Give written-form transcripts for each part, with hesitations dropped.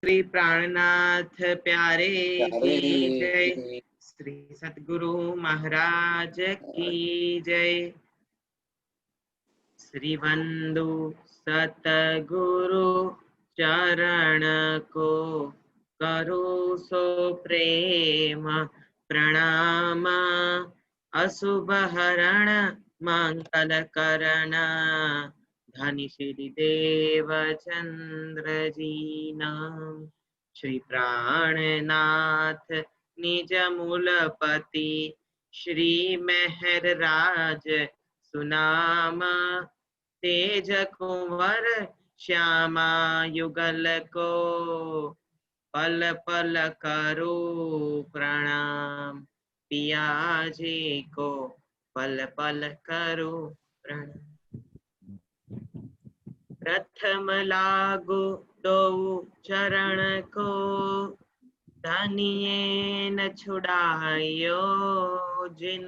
श्री प्राणनाथ प्यारे की जय। श्री सतगुरु महाराज की जय। श्री बंधु सतगुरु चरण को करो सो प्रेम प्रणाम। अशुभ हरण मंगल करण धनि श्री देव चंद्र जी नाम। श्री प्राणनाथ निज मूलपति श्री मेहर राज सुनाम। तेज कुंवर श्यामा युगल को पल पल करो प्रणाम। पिया जी को पल पल करो प्रणाम। प्रथम लागो दो चरण को धनिये न छुड़ायो। जिन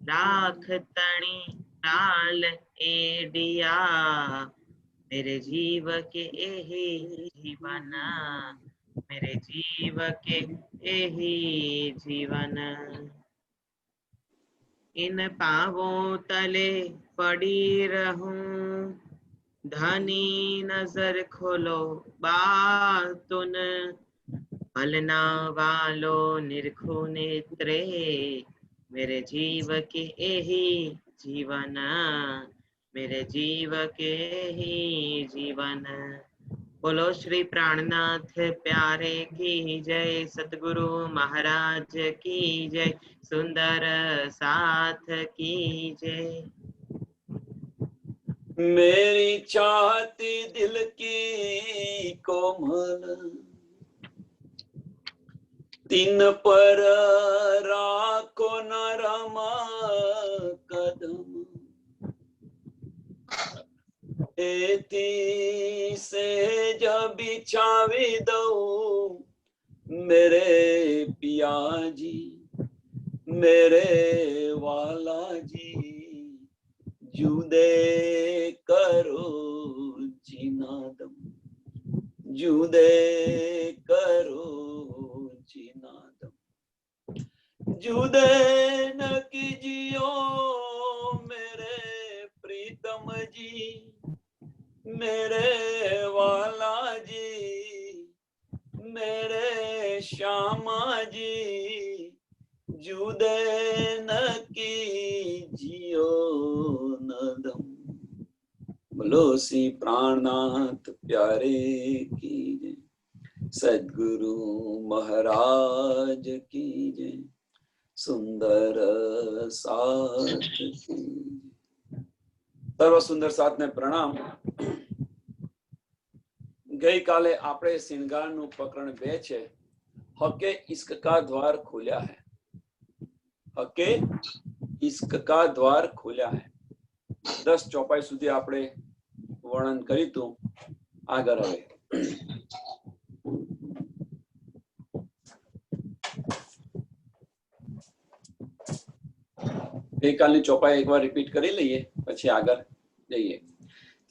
लाख तणी लाल एडिया मेरे जीव के एही जीवन। मेरे जीव के एही जीवन। इन पावों तले पड़ी रहूं धनी नजर खोलो बातुन। पलना वालो निरखो नेत्रे मेरे जीव के एही जीवन। मेरे जीव के ही जीवन। बोलो श्री प्राणनाथ प्यारे की जय। सतगुरु महाराज की जय। सुंदर साथ की जय। मेरी चाहती दिल की कोमल तीन पर राखो नरम कदम। एती से जब बिछावी दो मेरे पिया जी मेरे वाला जी। जुदे करो जिनादम जुदे करो जिनादम। जुदे न कीजियो मेरे प्रीतम जी मेरे वाला जी मेरे श्यामा जी। जुदे न कीजियो नदम। बोलो श्री प्राणनाथ प्यारे की जय। सद्गुरु महाराज की जय। सुंदर साथ की जय। सर्व सुंदर साथ ने प्रणाम। गई काले आपणे श्रृंगारનું પ્રકરણ 2 છે। હકે ઇશ્ક કા દ્વાર ખોલ્યા है। હકે ઇશ્ક કા દ્વાર ખોલ્યા है। 10 ચોપાઈ સુધી આપણે વર્ણન કરીતું। આગળ હવે ગઈકાલની ચોપાઈ એકવાર રિપીટ કરી લઈએ પછી આગળ જઈએ।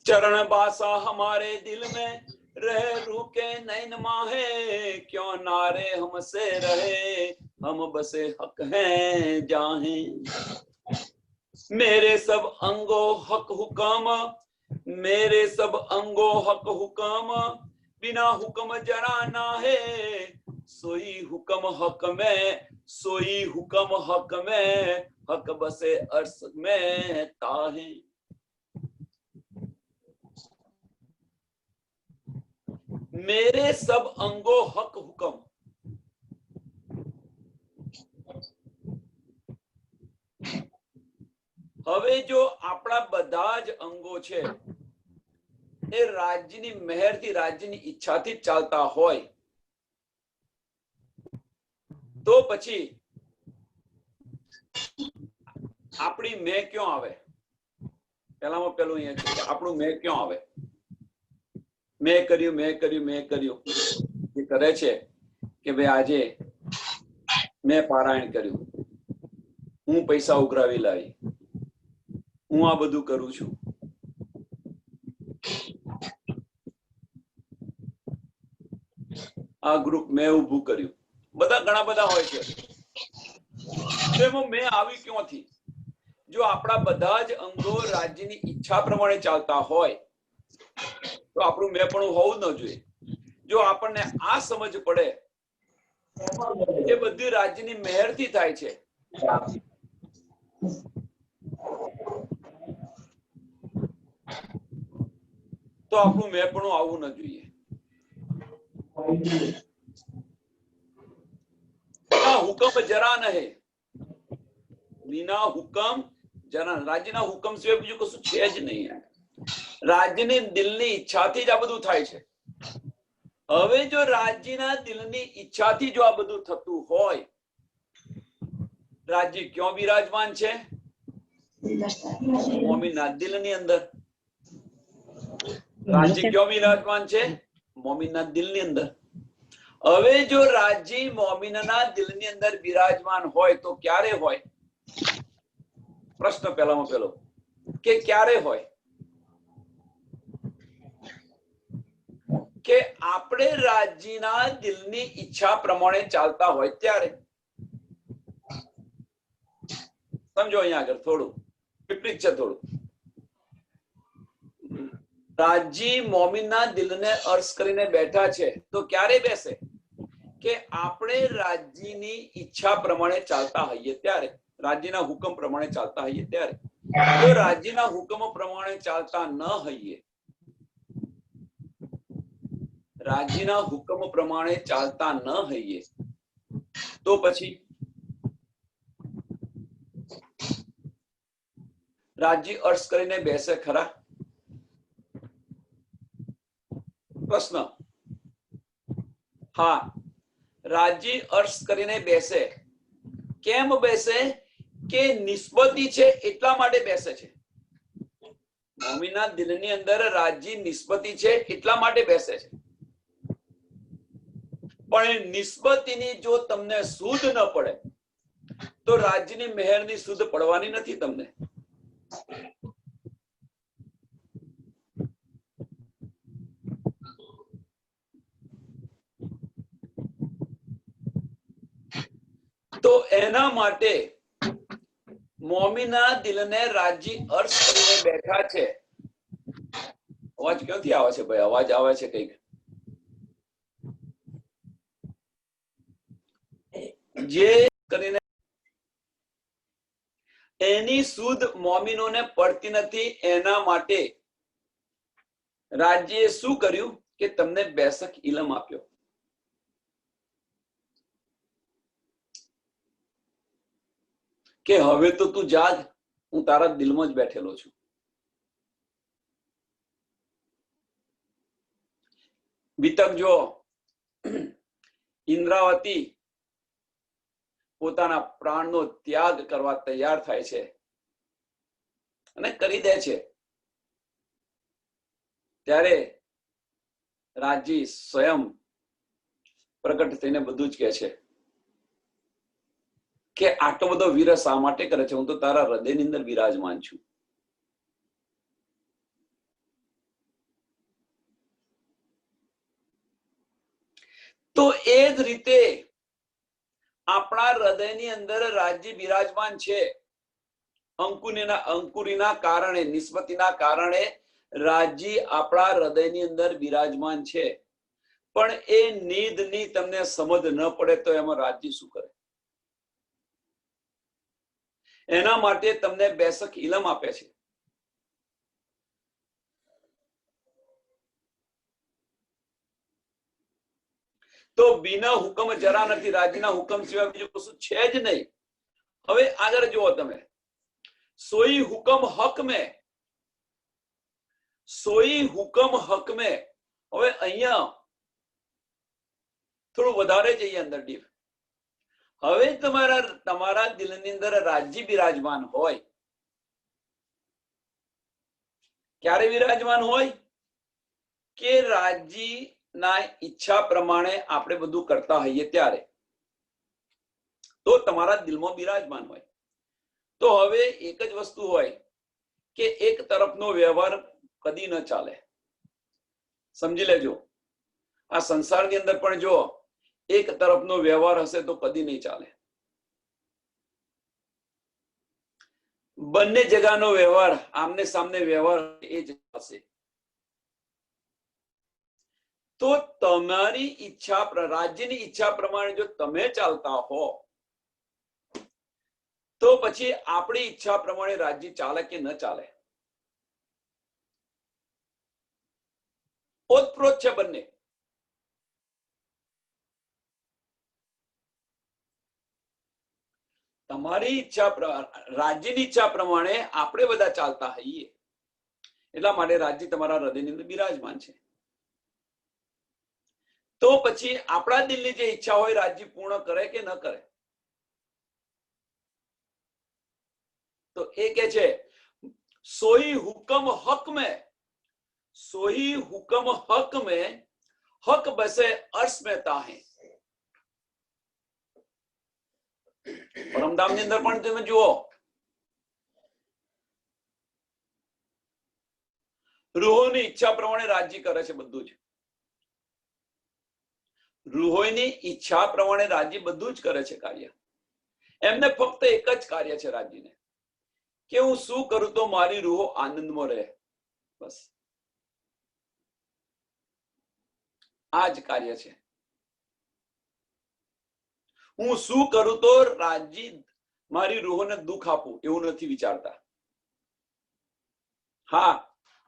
चरण बासा हमारे दिल में रह रुके नैन माहे। क्यों नारे हमसे रहे हम बसे हक हैं जाहे। मेरे सब अंगो हक हुक्म मेरे सब अंगो हक हुक्म। बिना हुक्म जरा ना है सोई हुक्म हक में सोई हुक्म हक में। हक बसे अर्श में ताहे। मेरे सब अंगो हक हुक्म। હવે જો આપણા બધા જ અંગો છે એ રાજ્યની મહેરથી રાજ્યની ઈચ્છાથી ચાલતા હોય તો પછી આપણી મેં ક્યાં આવે? પહેલામાં પેલું અહીંયા છે કે આપણું મેં ક્યાં આવે? મેં કર્યું મેં કર્યું મેં કર્યું એ કરે છે કે ભાઈ આજે મેં પારાયણ કર્યું હું પૈસા ઉઘરાવી લાવી હું આ બધું કરું છું। આ ગ્રુપ મેં ઊભું કર્યું, બધા ઘણા બધા હોય છે. તો એમાં મેં આવી ક્યોંથી? જો આપણા બધા જ અંગો રાજ્યની ઈચ્છા પ્રમાણે ચાલતા હોય તો આપણું મેં પણ હોવું ન જોઈએ. જો આપણને આ સમજ પડે કે બધી રાજ્યની મહેરથી થાય છે, તો આપણું મેં પણ આવવું ન જોઈએ. હુકમ જરા નહે, વિના હુકમ જરા. રાજ્યના હુકમ સિવાય બીજું કશું છે જ નહીં. રાજ્યની દિલની ઈચ્છાથી જ આ બધું થાય છે. હવે જો રાજ્યના દિલની ઈચ્છાથી જો આ બધું થતું હોય, રાજ્ય ક્યાં બિરાજમાન છે? મોમીનના દિલની અંદર. રાજ્ય ક્યાં બિરાજમાન છે? મોમીનના દિલની અંદર. હવે જો રાજ્ય મોમીનના દિલની અંદર બિરાજમાન હોય તો ક્યારે હોય? પ્રશ્ન પહેલામાં પહેલો કે ક્યારે હોય? કે આપણે રાજ્યના દિલની ઈચ્છા પ્રમાણે ચાલતા હોય ત્યારે. સમજો અહીંયા આગળ થોડું વિપરીત છે. થોડું રાજ્ય મોમીનના દિલને અર્થ કરીને બેઠા છે તો ક્યારે બેસે? કે આપણે રાજ્યની ઈચ્છા પ્રમાણે ચાલતા હોઈએ ત્યારે, રાજ્યના હુકમ પ્રમાણે ચાલતા હોઈએ ત્યારે. જો રાજ્યના હુકમ પ્રમાણે ચાલતા ન હોઈએ, રાજ્યના હુકમ પ્રમાણે ચાલતા ન હોઈએ તો પછી રાજ્ય અર્થ કરીને બેસે ખરા? પ્રશ્ન. હા, રાજ્ય અર્થ કરીને બેસે. કેમ બેસે? કે નિસ્બતી છે એટલા માટે બેસે છે. મોમીના દિલની અંદર રાજ્ય નિસ્બતી છે એટલા માટે બેસે છે. પણ એ નિસ્બતીની જો તમને સુધ ન પડે તો રાજ્યની મહેરની સુધ પડવાની નથી તમને. તો એના માટે મોમીના દિલને રાજ્ય અર્થ કરીને બેઠા છે. અવાજ ક્યાંથી આવે છે ભાઈ? અવાજ આવે છે કઈક. જે કરીને એની સુધ મોમીનોને પડતી નથી. એના માટે રાજ્યએ શું કર્યું કે તમને બેસક ઇલમ આપ્યો. કે હવે તો તું જાગ, હું તારા દિલમાં જ બેઠેલો છું. વિતક જો ઇન્દ્રાવતી પોતાના પ્રાણનો ત્યાગ કરવા તૈયાર થાય છે અને કરી દે છે, ત્યારે રાજ્ય સ્વયં પ્રગટ થઈને બધું જ કહે છે કે આટલો બધો વિરહ શા માટે કરે છે? હું તો તારા હૃદયની અંદર બિરાજમાન છું. તો એ જ રીતે આપણા હૃદયની અંદર રાજ્ય બિરાજમાન છે. અંકુરીના કારણે, નિસ્બતીના કારણે રાજ્ય આપણા હૃદયની અંદર બિરાજમાન છે. પણ એ નીદની તમને સમજ ન પડે તો એમાં રાજ્ય શું કરે? એના માટે તમને બેસક ઇલમ આપે છે. તો બિના હુકમ જરા નથી. રાજ્યના હુકમ સિવાય બીજું કશું છે જ નહીં. હવે આગળ જુઓ તમે. સોઈ હુકમ હક મેં, સોઈ હુકમ હક મેં. હવે અહીંયા થોડું વધારે જઈએ અંદર ડીપ. હવે તમારા દિલની અંદર રાજ્ય બિરાજમાન હોય. ક્યારે બિરાજમાન હોય? કે રાજ્યના ઈચ્છા પ્રમાણે આપણે બધું કરતા હોઈએ ત્યારે. તો તમારા દિલમાં બિરાજમાન હોય. તો હવે એક જ વસ્તુ હોય કે એક તરફનો વ્યવહાર કદી ન ચાલે. સમજી લેજો. આ સંસારની અંદર પણ જો એક તરફનો વ્યવહાર હશે તો કદી નહીં ચાલે. બંને જગાનો વ્યવહાર, આમને સામને વ્યવહાર એ જ હશે. તો તમારી ઈચ્છા, રાજ્યની ઈચ્છા પ્રમાણે જો તમે ચાલતા હો તો પછી આપણી ઈચ્છા પ્રમાણે રાજ્ય ચાલે કે ન ચાલે? ઓતપ્રોત છે બંને. તમારી ઈચ્છા, રાજ્યની ઈચ્છા પ્રમાણે આપણે બધા ચાલતા હોઈએ, એટલા માટે રાજ્ય તમારા હૃદયની અંદર બિરાજમાન છે. તો પછી આપણા દિલની જે ઈચ્છા હોય રાજ્ય પૂર્ણ કરે કે ન કરે? તો એ કે છે સોઈ હુકમ હક में, સોઈ હુકમ હક में હક બસે અર્શ में તાહે. પરમધામ ની અંદર પણ તમે જુઓ, રૂહોની ઈચ્છા પ્રમાણે રાજ્ય કરે છે બધું જ. રૂહોની ઈચ્છા પ્રમાણે રાજ્ય બધું જ કરે છે કાર્ય. એમને ફક્ત એક જ કાર્ય છે રાજ્યને, કે હું શું કરું તો મારી રૂહો આનંદમાં રહે, બસ આ જ કાર્ય છે. હું શું કરું તો રાજ્ય મારી રૂહોને દુઃખ આપું એવું નથી વિચારતા. હા,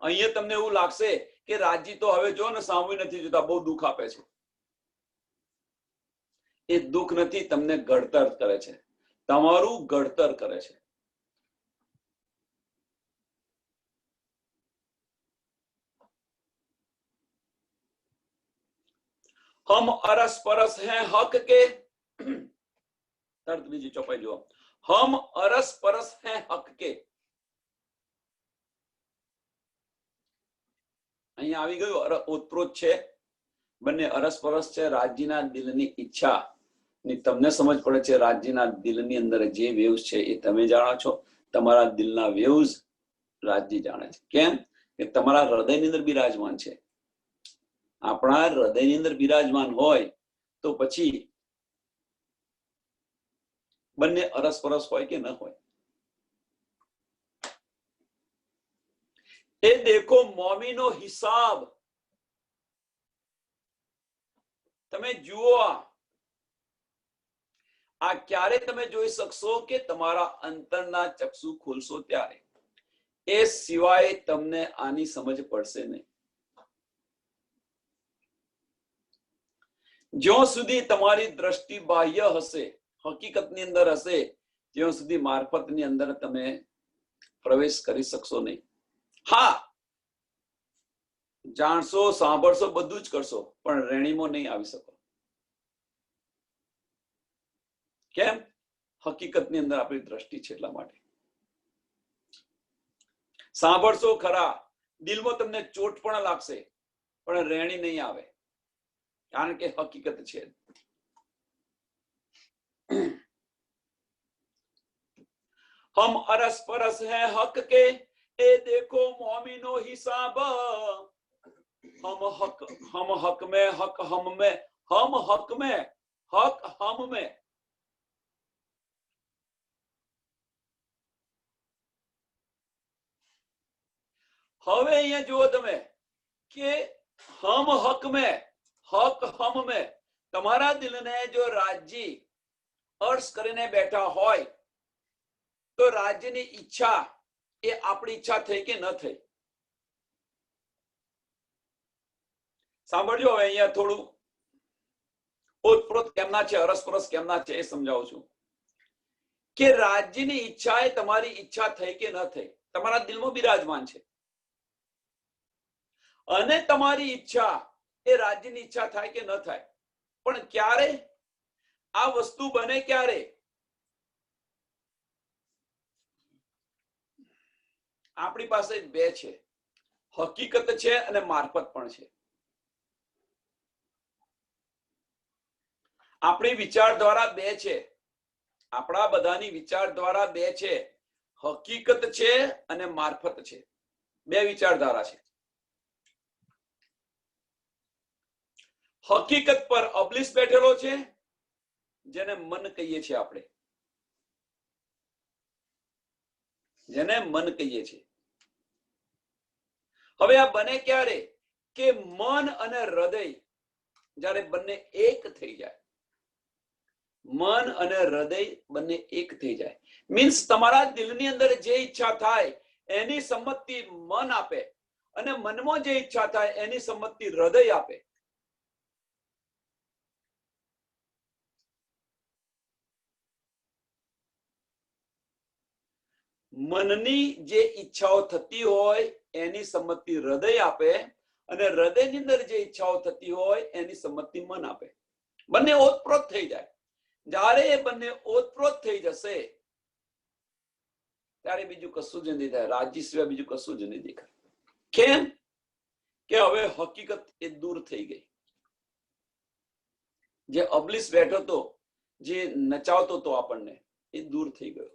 અહીંયા તમને એવું લાગશે કે રાજ્ય તો હવે જો ને સાંભળી નથી જોતા, બહુ દુઃખ આપે છે. એ દુઃખ નથી, તમને ઘડતર કરે છે, તમારું ઘડતર કરે છે. હમ અરસ પરસ હૈ હક કે, તર્ક બીજી ચોપાઈ જુઓ. હમ અરસ પરસ હૈ હક કે. અહીંયા આવી ગયું ઓતપ્રોત છે, બંને અરસ પરસ છે. રાજ્યના દિલની ઈચ્છા ની તમને સમજ પડે છે. રાજ્યના દિલની અંદર જે વેવ્સ છે એ તમે જાણો છો, તમારા દિલના વેવ્સ રાજ્ય જાણે છે. કેમ કે તમારા હૃદયની અંદર બિરાજમાન છે. આપણા હૃદયની અંદર બિરાજમાન હોય તો પછી બંને અરસ પરસ હોય કે ન હોય. એ દેખો મોમીનો હિસાબ. તમે જુઓ, આ ક્યારે તમે જોઈ શકશો કે તમારા અંતરના ચક્ષુ ખોલશો ત્યારે. એ સિવાય તમને આની સમજ પડશે નહીં. જ્યાં સુધી તમારી દ્રષ્ટિ બાહ્ય હશે, હકીકતની અંદર હશે, ત્યાં સુધી મારફતની અંદર તમે પ્રવેશ કરી શકશો નહીં. હા, જાણશો, સાંભળશો, બધું જ કરશો, પણ રેણીમાં નહીં આવી શકો. કેમ? હકીકતની અંદર આપણી દ્રષ્ટિ છે એટલા માટે. સાંભળશો ખરા, દિલમાં તમને ચોટ પણ લાગશે, પણ રેણી નહીં આવે, કારણ કે હકીકત છે. હમ અરસ પરસ હૈ હક કે, એ દેખો મોમીનો હિસાબ. हम हक में हक हम में, हम हक में हक हम में. હવે અહીંયા જુઓ તમે કે હમ હક में હક હમ में, તમારા દિલને જો રાજ્ય અર્શ કરીને બેઠા હોય તો રાજ્યની ઈચ્છા એ આપણી ઈચ્છા થઈ કે ન થઈ? સાંભળજો, હવે અહીંયા થોડું ઓતપ્રોત કેમના છે, અરસપરસ કેમના છે એ સમજાવું છું. કે રાજ્યની ઈચ્છા એ તમારી ઈચ્છા થઈ કે ન થઈ, તમારા દિલમાં બિરાજમાન છે. અને તમારી ઈચ્છા એ રાજ્યની ઈચ્છા થાય કે ન થાય. પણ ક્યારે આ વસ્તુ બને? ક્યારે? આપણી પાસે બે છે, હકીકત છે અને મારફત પણ છે. આપણી વિચાર દ્વારા બે છે, આપણા બધાની વિચાર દ્વારા બે છે, હકીકત છે અને મારફત છે. બે વિચારધારા છે. હકીકત પર અબલીસ બેઠેલો છે, જેને મન કહીએ છીએ આપણે, જેને મન કહીએ છીએ. હવે આ બને ક્યારે? કે મન અને હૃદય જ્યારે બંને એક થઈ જાય, મન અને હૃદય બંને એક થઈ જાય, મીન્સ તમારા દિલની અંદર જે ઈચ્છા થાય એની સંમતિ મન આપે, અને મનમાં જે ઈચ્છા થાય એની સંમતિ હૃદય આપે. મનની જે ઈચ્છાઓ થતી હોય એની સંમતિ હૃદય આપે, અને હૃદયની અંદર જે ઈચ્છાઓ થતી હોય એની સંમતિ મન આપે. બંને ઓતપ્રોત થઈ જાય. જ્યારે એ બંને ઓતપ્રોત થઈ જશે ત્યારે બીજું કશું જ નથી થાય, રાજી સિવાય બીજું કશું જ નહીં દેખાય. કેમ? કે હવે હકીકત એ દૂર થઈ ગઈ. જે અબલીસ બેઠો હતો, જે નચાવતો હતો આપણને, એ દૂર થઈ ગયો.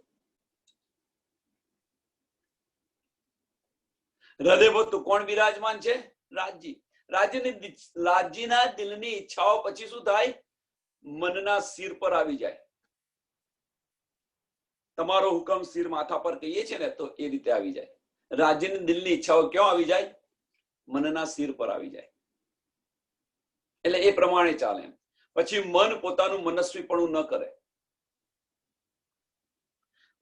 હૃદય તો કોણ બિરાજમાન છે? રાજી. રાજીના દિલની ઈચ્છાઓ પછી શું થાય? મનના સિર પર આવી જાય. તમારો હુકમ સિર માથા પર કહીએ છીએ ને, તો એ રીતે આવી જાય. રાજીની દિલની ઈચ્છાઓ ક્યાં આવી જાય? મનના સિર પર આવી જાય. એટલે એ પ્રમાણે ચાલે. પછી મન પોતાનું મનસ્વીપણું ન કરે.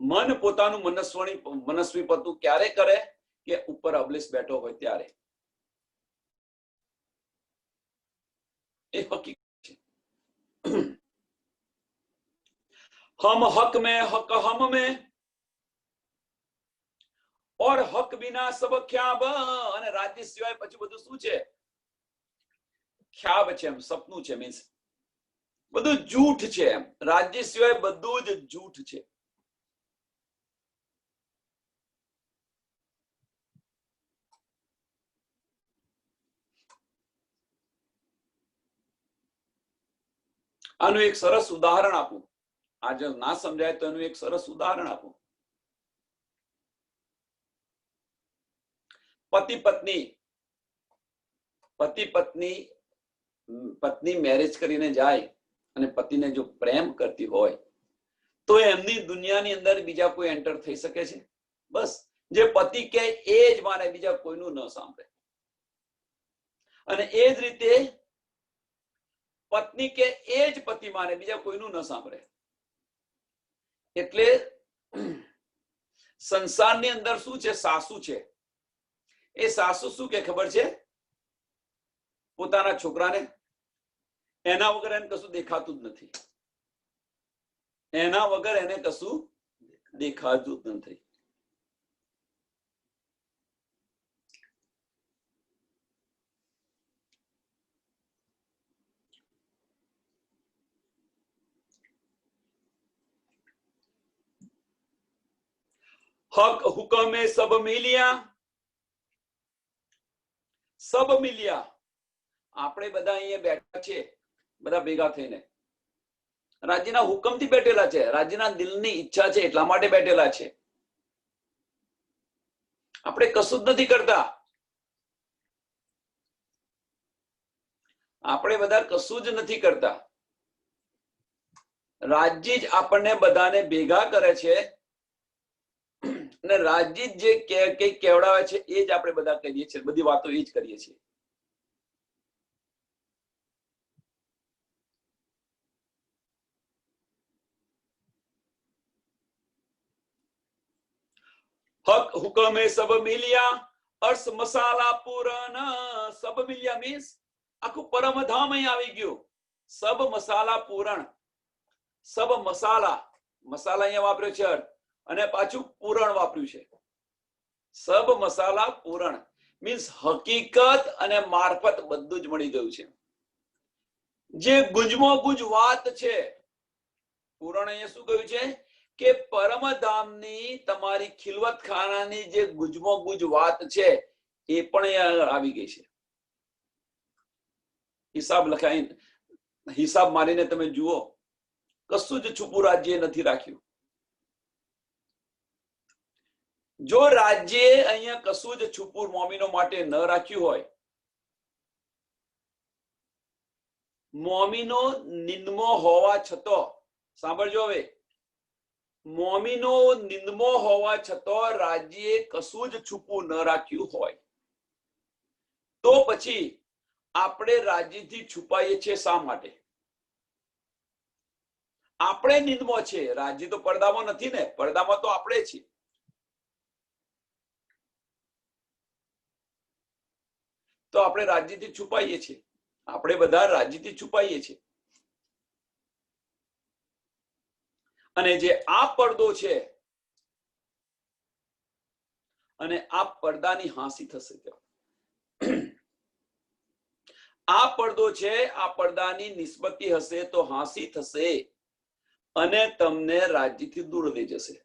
મન પોતાનું મનસ્વીપણું ક્યારે કરે? કે ઉપર અબલીસ બેઠો હોય ત્યારે. એ હકીકત છે. હમ હક में हक हम में और हक बिना सब ख्याब. અને રાજ્ય સિવાય પછી બધું શું છે? ખ્યાબ છે, એમ સપનું છે, મીન્સ બધું જૂઠ છે. એમ રાજ્ય સિવાય બધું જ જૂઠ છે. આનું એક સરસ ઉદાહરણ આપું. આજે ના સમજાય તો એનું એક સરસ ઉદાહરણ આપું. પત્ની મેરેજ કરીને જાય અને પતિને જો પ્રેમ કરતી હોય તો એમની દુનિયાની અંદર બીજા કોઈ એન્ટર થઈ શકે છે? બસ જે પતિ કે એ જ માને, બીજા કોઈનું ન સાંભળે. અને એ જ રીતે પત્ની કે એ જ પતિ માને, બીજા કોઈનું ન સાંભળે. એટલે સંસારની અંદર શું છે? સાસુ છે. એ સાસુ શું કે ખબર છે? પોતાના છોકરાને એના વગર એને કશું દેખાતું જ નથી. એના વગર એને કશું દેખાતું જ નથી. હક હુકમે સબ મિલ્યા. સબ મિલ્યા. આપણે બધા અહીંયા બેઠા છે, બધા ભેગા થઈને રાજ્યના હુકમથી બેઠેલા છે. રાજ્યના દિલની ઈચ્છા છે એટલા માટે બેઠેલા છે. આપણે કશું જ નથી કરતા. આપણે બધા કશું જ નથી કરતા. રાજ્ય જ આપણને બધાને ભેગા કરે છે, અને રાજ્ય જે કઈ કેવડાવે છે એ જ આપણે બધા કરીએ છીએ. બધી વાતો એ જ કરીએ છીએ. હક હુકમે સબ મિલ્યા, અર્સ મસાલા પૂરન. સબ મિલ્યા મીન્સ આખું પરમધામ અહીં આવી ગયું. સબ મસાલા પૂરણ. સબ મસાલા, મસાલા અહીંયા વાપર્યો છે, અને પાછું પૂરણ વાપર્યું છે. સબ મસાલા પૂરણ મીન્સ હકીકત અને મારફત બધું જ મળી ગયું છે. જે ગુંજમો ગુંજ વાત છે, પૂરણ અહીંયા શું કહ્યું છે? કે પરમધામની તમારી ખિલવત ખાનાની જે ગુજમો ગુજ વાત છે એ પણ અહીંયા આવી ગઈ છે. હિસાબ લખાઈ, હિસાબ મારીને તમે જુઓ, કશું જ છુપું રાજ્ય નથી રાખ્યું. જો રાજ્ય અહીંયા કશું જ છુપું મોમીનો માટે ન રાખ્યું હોય મોમીનો નિંદમો હોવા છતો, સાંભળજો હવે, મોમીનો નિંદમો હોવા છતાં રાજ્યે કશું જ છુપું ન રાખ્યું હોય તો પછી આપણે રાજ્યથી છુપાઈએ છીએ શા માટે? આપણે નિંદમો છે, રાજ્ય તો પડદામાં નથી ને, પડદામાં તો આપણે છીએ. તો આપણે રાજ્યથી છુપાઈએ છીએ, આપણે બધા રાજ્યથી છુપાઈએ છીએ. અને જે આ પડદો છે અને આ પડદાની હાંસી થશે. આ પડદો છે, આ પડદાની નિસ્બતી હશે તો હાંસી થશે અને તમને રાજ્યથી દૂર લઈ જશે.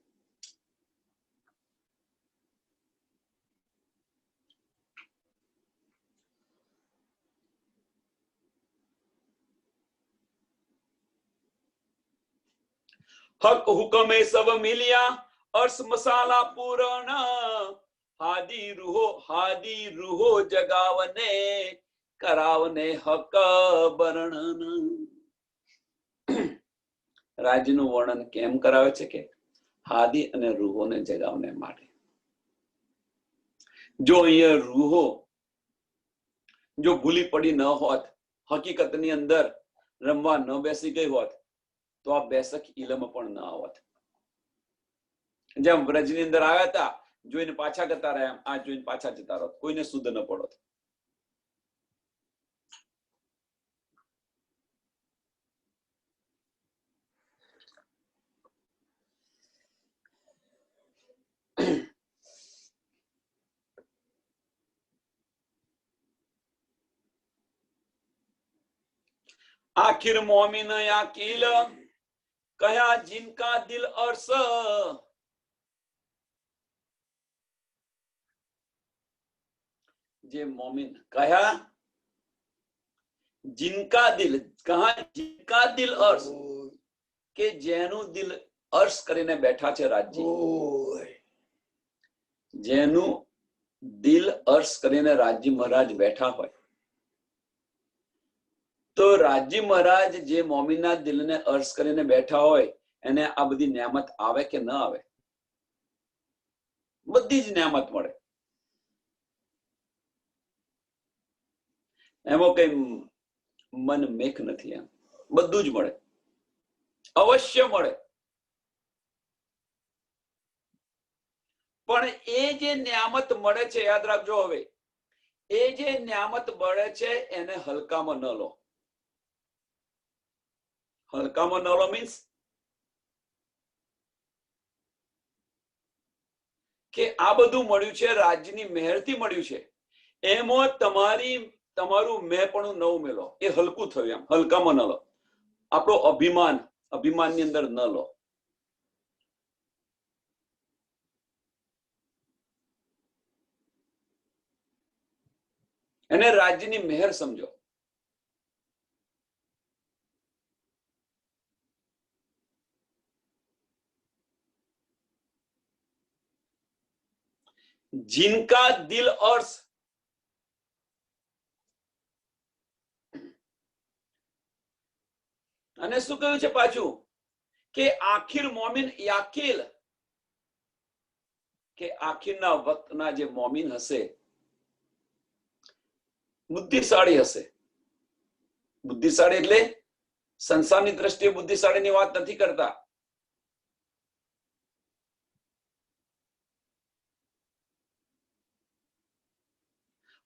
हक हुक्म सब मिलिया अर्श मसाला पूरण हादी रूहो जगावने करावने हक वर्णन. રાજ્યનું વર્ણન કેમ કરાવે છે કે હાદી અને રૂહોને જગાવને માટે. જો અહીંયા રૂહો જો ભૂલી પડી ન હોત, હકીકતની અંદર રમવા ન બેસી ગઈ હોત તો આ બેસક ઇલમ પણ ન આવત. જેમ વ્રજની અંદર આવ્યા હતા, જોઈને પાછા જતા રહ્યા, આ જોઈને પાછા જતા રહો, કોઈને શુદ્ધ ન પડો. आखिर मोमिन याकील कया जिनका दिल अर्श, जे मोमिन कया जिनका दिल, कहा जिनका दिल अर्श કે જેનું દિલ અર્શ કરીને બેઠા છે રાજ્ય, જેનું દિલ અર્શ કરીને રાજ્ય મહારાજ બેઠા હોય, તો રાજ્ય મહારાજ જે મોમીના દિલને અર્શ કરીને બેઠા હોય એને આ બધી નિયામત આવે કે ન આવે? બધી જ નિયામત મળે. એમાં કઈ મન મેખ નથી, એમ બધું જ મળે, અવશ્ય મળે. પણ એ જે નિયામત મળે છે, યાદ રાખજો, હવે એ જે નિયામત મળે છે એને હલકામાં ન લો. હલકામાં ન લો મીન્સ કે આ બધું મળ્યું છે, રાજ્યની મહેરથી મળ્યું છે, એમાં તમારું મેં પણ ન ઉમેરો, એ હલકું થયું, એમ હલકામાં ન લો. આપણો અભિમાનની અંદર ન લો. એને રાજ્યની મહેર સમજો. जिनका दिल अर्श, અને શું કહ્યું છે પાછું કે આખિર મોમિન યાકીલ, કે આખિરના વખતના જે મોમિન હશે બુદ્ધિશાળી હશે. બુદ્ધિશાળી એટલે સંસારની દ્રષ્ટિએ બુદ્ધિશાળીની વાત નથી કરતા.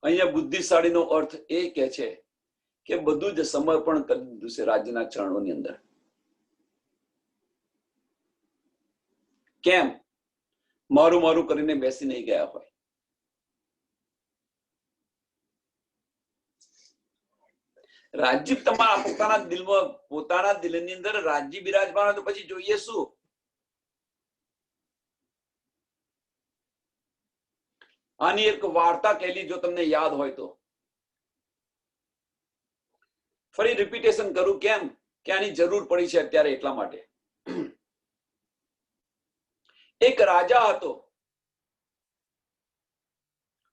અહીંયા બુદ્ધિશાળીનો અર્થ એ કે છે કે બધું જ સમર્પણ કરી દીધું છે રાજ્યના ચરણોની અંદર. કેમ? મારું મારું કરીને બેસી નહીં ગયા હોય. રાજ્ય તમારા પોતાના દિલમાં, પોતાના દિલની અંદર રાજ્ય બિરાજમાન, તો પછી જોઈએ શું? આની એક વાર્તા કહેલી, જો તમને યાદ હોય તો. ફરી રિપીટેશન કરું, કેમ કે આની જરૂર પડી છે અત્યારે, એટલા માટે. એક રાજા હતો,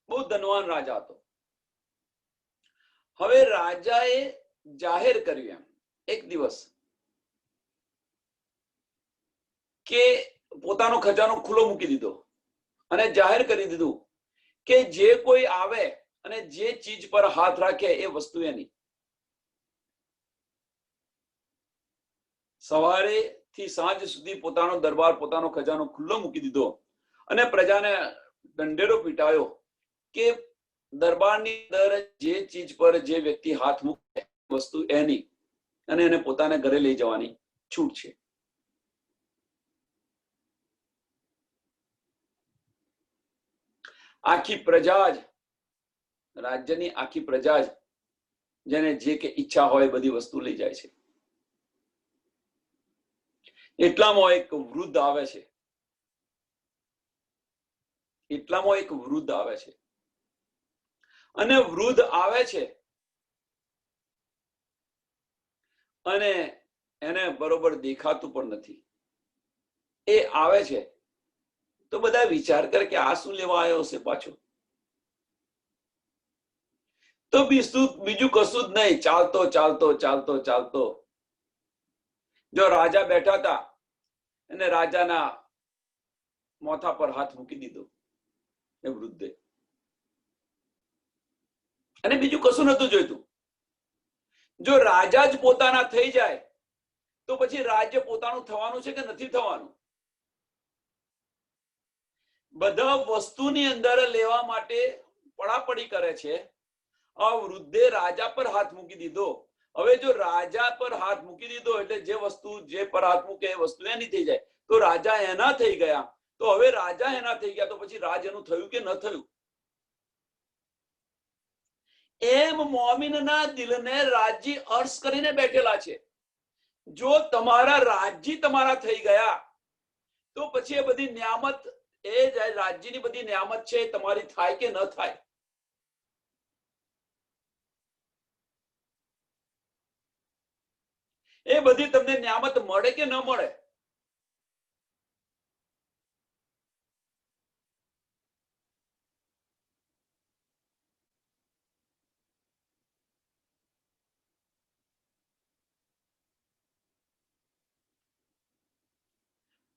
બહુ ધનવાન રાજા હતો. હવે રાજાએ જાહેર કર્યું એમ એક દિવસ કે પોતાનો ખજાનો ખુલ્લો મૂકી દીધો અને જાહેર કરી દીધું કે જે કોઈ આવે અને જે ચીજ પર હાથ રાખે એ વસ્તુ એની. સવારે થી સાંજ સુધી પોતાનો દરબાર પોતાનો ખજાનો ખુલ્લો મૂકી દીધો અને પ્રજાને દંડેરો પીટાયો કે દરબારની અંદર જે ચીજ પર જે વ્યક્તિ હાથ મૂકે વસ્તુ એની અને એને પોતાને ઘરે લઈ જવાની છૂટ છે. આખી પ્રજા જ રાજ્યની આખી પ્રજા જ જેને જે કે ઈચ્છા હોય બધી વસ્તુ લઈ જાય છે. એટલામાં એક વૃદ્ધ આવે છે. એટલામાં એક વૃદ્ધ આવે છે અને વૃદ્ધ આવે છે અને એને બરોબર દેખાતું પણ નથી. એ આવે છે તો બધા વિચાર કરે કે આ શું લેવા આવ્યો છે પાછો. તો બીજું કશું જ નહીં, ચાલતો ચાલતો ચાલતો ચાલતો જો રાજા બેઠા હતા અને રાજાના મોથા પર હાથ મૂકી દીધો એ વૃદ્ધે, અને બીજું કશું નતું જોઈતું. જો રાજા જ પોતાના થઈ જાય તો પછી રાજ્ય પોતાનું થવાનું છે કે નથી થવાનું? બધા વસ્તુની અંદર લેવા માટે પડાપડી કરે છે. આ વૃદ્ધે રાજા પર હાથ મૂકી દીધો. હવે જો રાજા પર હાથ મૂકી દીધો એટલે જે વસ્તુ જે પર હાથ મૂકે એ વસ્તુ એની થઈ જાય. તો રાજા એના થઈ ગયા. તો હવે રાજા એના થઈ ગયા તો પછી રાજ એનું થયું કે ન થયું? એમ મોમીનના દિલને રાજી અર્શ કરીને બેઠેલા છે. જો તમારા રાજ્ય તમારા થઈ ગયા તો પછી એ બધી નિયામત, એ રાજ્યની બધી નિયામત છે તમારી થાય કે ન થાય? એ બધી તમને નિયામત મળે કે ન મળે?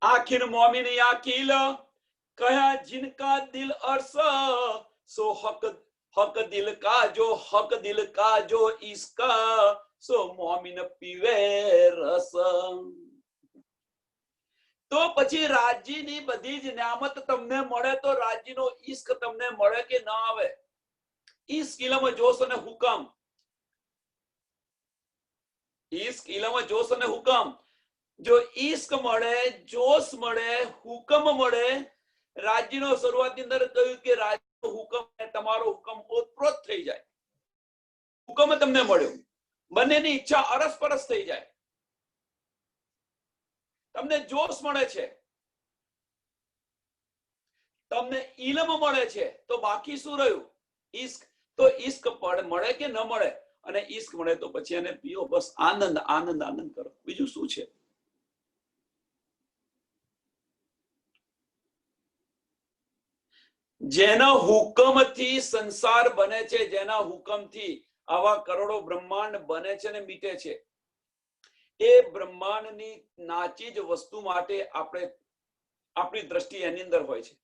आखिर मोमिन याकील कहा जिनका दिल अर्श सो हक हक दिल का जो इसका सो मोमिन पीवे रस. તો પછી રાજ્યની બધી જ નિયામત તમને મળે તો રાજ્યનો ઈશ્ક તમને મળે કે ના આવે? ઈશ્ક ઇલમ જોશ અને હુકમ, ઈશ્ક ઇલમ જોશ અને હુકમ. જો ઈશ્ક મળે, જોશ મળે, હુકમ મળે. રાજ્યનો શરૂઆતની અંદર કહ્યું કે રાજ્યનો હુકમ તમારો હુકમ ઓતપ્રોત થઈ જાય. હુકમ તમને મળ્યો, બંનેની ઈચ્છા અરસપરસ થઈ જાય. તમને જોશ મળે છે, તમને ઇલમ મળે છે, તો બાકી શું રહ્યું? ઈશ્ક. તો ઈશ્ક મળે કે ન મળે? અને ઈશ્ક મળે તો પછી એને પીઓ, બસ આનંદ આનંદ આનંદ કરો. બીજું શું છે? જેના હુકમથી સંસાર બને છે, જેના હુકમથી આવા કરોડો બ્રહ્માંડ બને છે ને મીટે છે, એ બ્રહ્માંડની નાચી જ વસ્તુ માટે આપણી દ્રષ્ટિ એની અંદર હોય છે.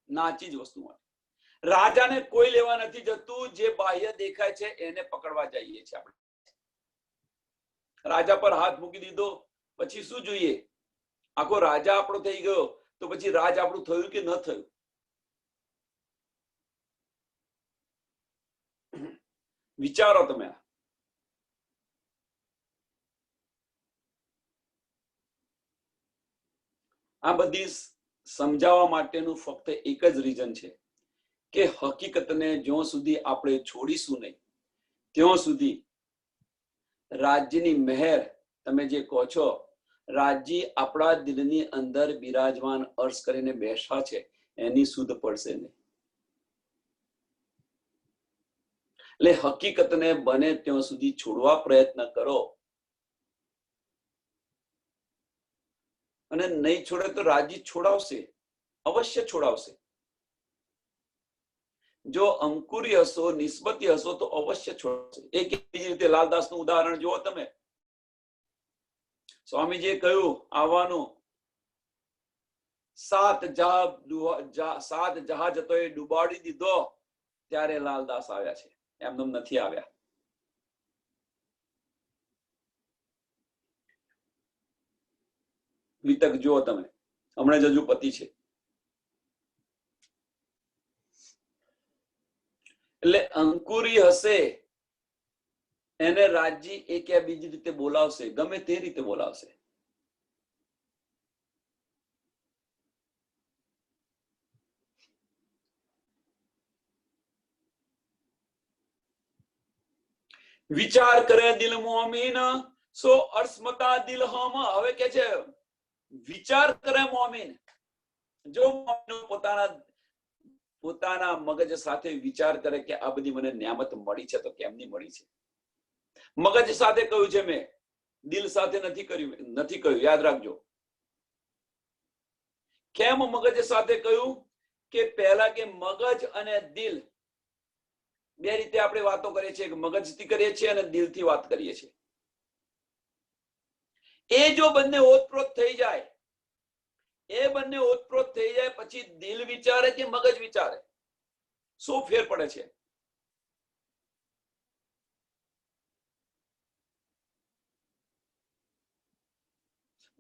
નાચી જ વસ્તુ માટે રાજાને કોઈ લેવા નથી જતું. જે બાહ્ય દેખાય છે એને પકડવા જઈએ છીએ આપણે. રાજા પર હાથ મૂકી દીધો પછી શું જોઈએ? આખો રાજા આપણો થઈ ગયો તો પછી રાજ આપણું થયું કે ન થયું? વિચારો તમે. આ બધી સમજાવવા માટેનું ફક્ત એક જ રીઝન છે કે હકીકતને જ્યાં સુધી આપણે છોડીશું નહીં ત્યાં સુધી રાજ્યની મહેર, તમે જે કહો છો રાજ્ય આપણા દિલની અંદર બિરાજમાન અર્શ કરીને બેઠા છે, એની સુધ પડશે નહીં. એટલે હકીકતને બને ત્યાં સુધી છોડવા પ્રયત્ન કરો. અને નહીં છોડે તો રાજ્ય છોડાવશે, અવશ્ય છોડાવશે. જો અંકુરી હશો, નિસ્બતી હશો તો અવશ્ય છોડશે. એક બીજી રીતે લાલદાસનું ઉદાહરણ જુઓ તમે. સ્વામીજીએ કહ્યું આવવાનું, 7 જહાજ હતો એ ડુબાડી દીધો ત્યારે લાલદાસ આવ્યા છે, એમનેમ નથી આવ્યા. વિતક જુઓ તમે, હમણાં જ હજુ પતિ છે. એટલે અંકુરી હશે એને રાજજી એક યા બીજી રીતે બોલાવશે, ગમે તે રીતે બોલાવશે. વિચાર કરે દિલ મોમીન સો અર્સ્મતા દિલ હમ. હવે કે છે વિચાર કરે મોમીન. જો પોતાના મગજ સાથે વિચાર કરે કે આ બધી મને નિયામત મળી છે તો કેમની મળી છે. મગજ સાથે કહ્યું છે મેં, દિલ સાથે નથી કહ્યું. યાદ રાખજો. કેમ મગજ સાથે કહ્યું? કે પહેલા કે મગજ અને દિલ બે રીતે આપણે વાતો કરીએ છીએ, મગજથી કરીએ છીએ અને દિલથી વાત કરીએ છીએ. એ જો બંને ઓતપ્રોત થઈ જાય, પછી દિલ વિચારે કે મગજ વિચારે, શું ફેર પડે છે?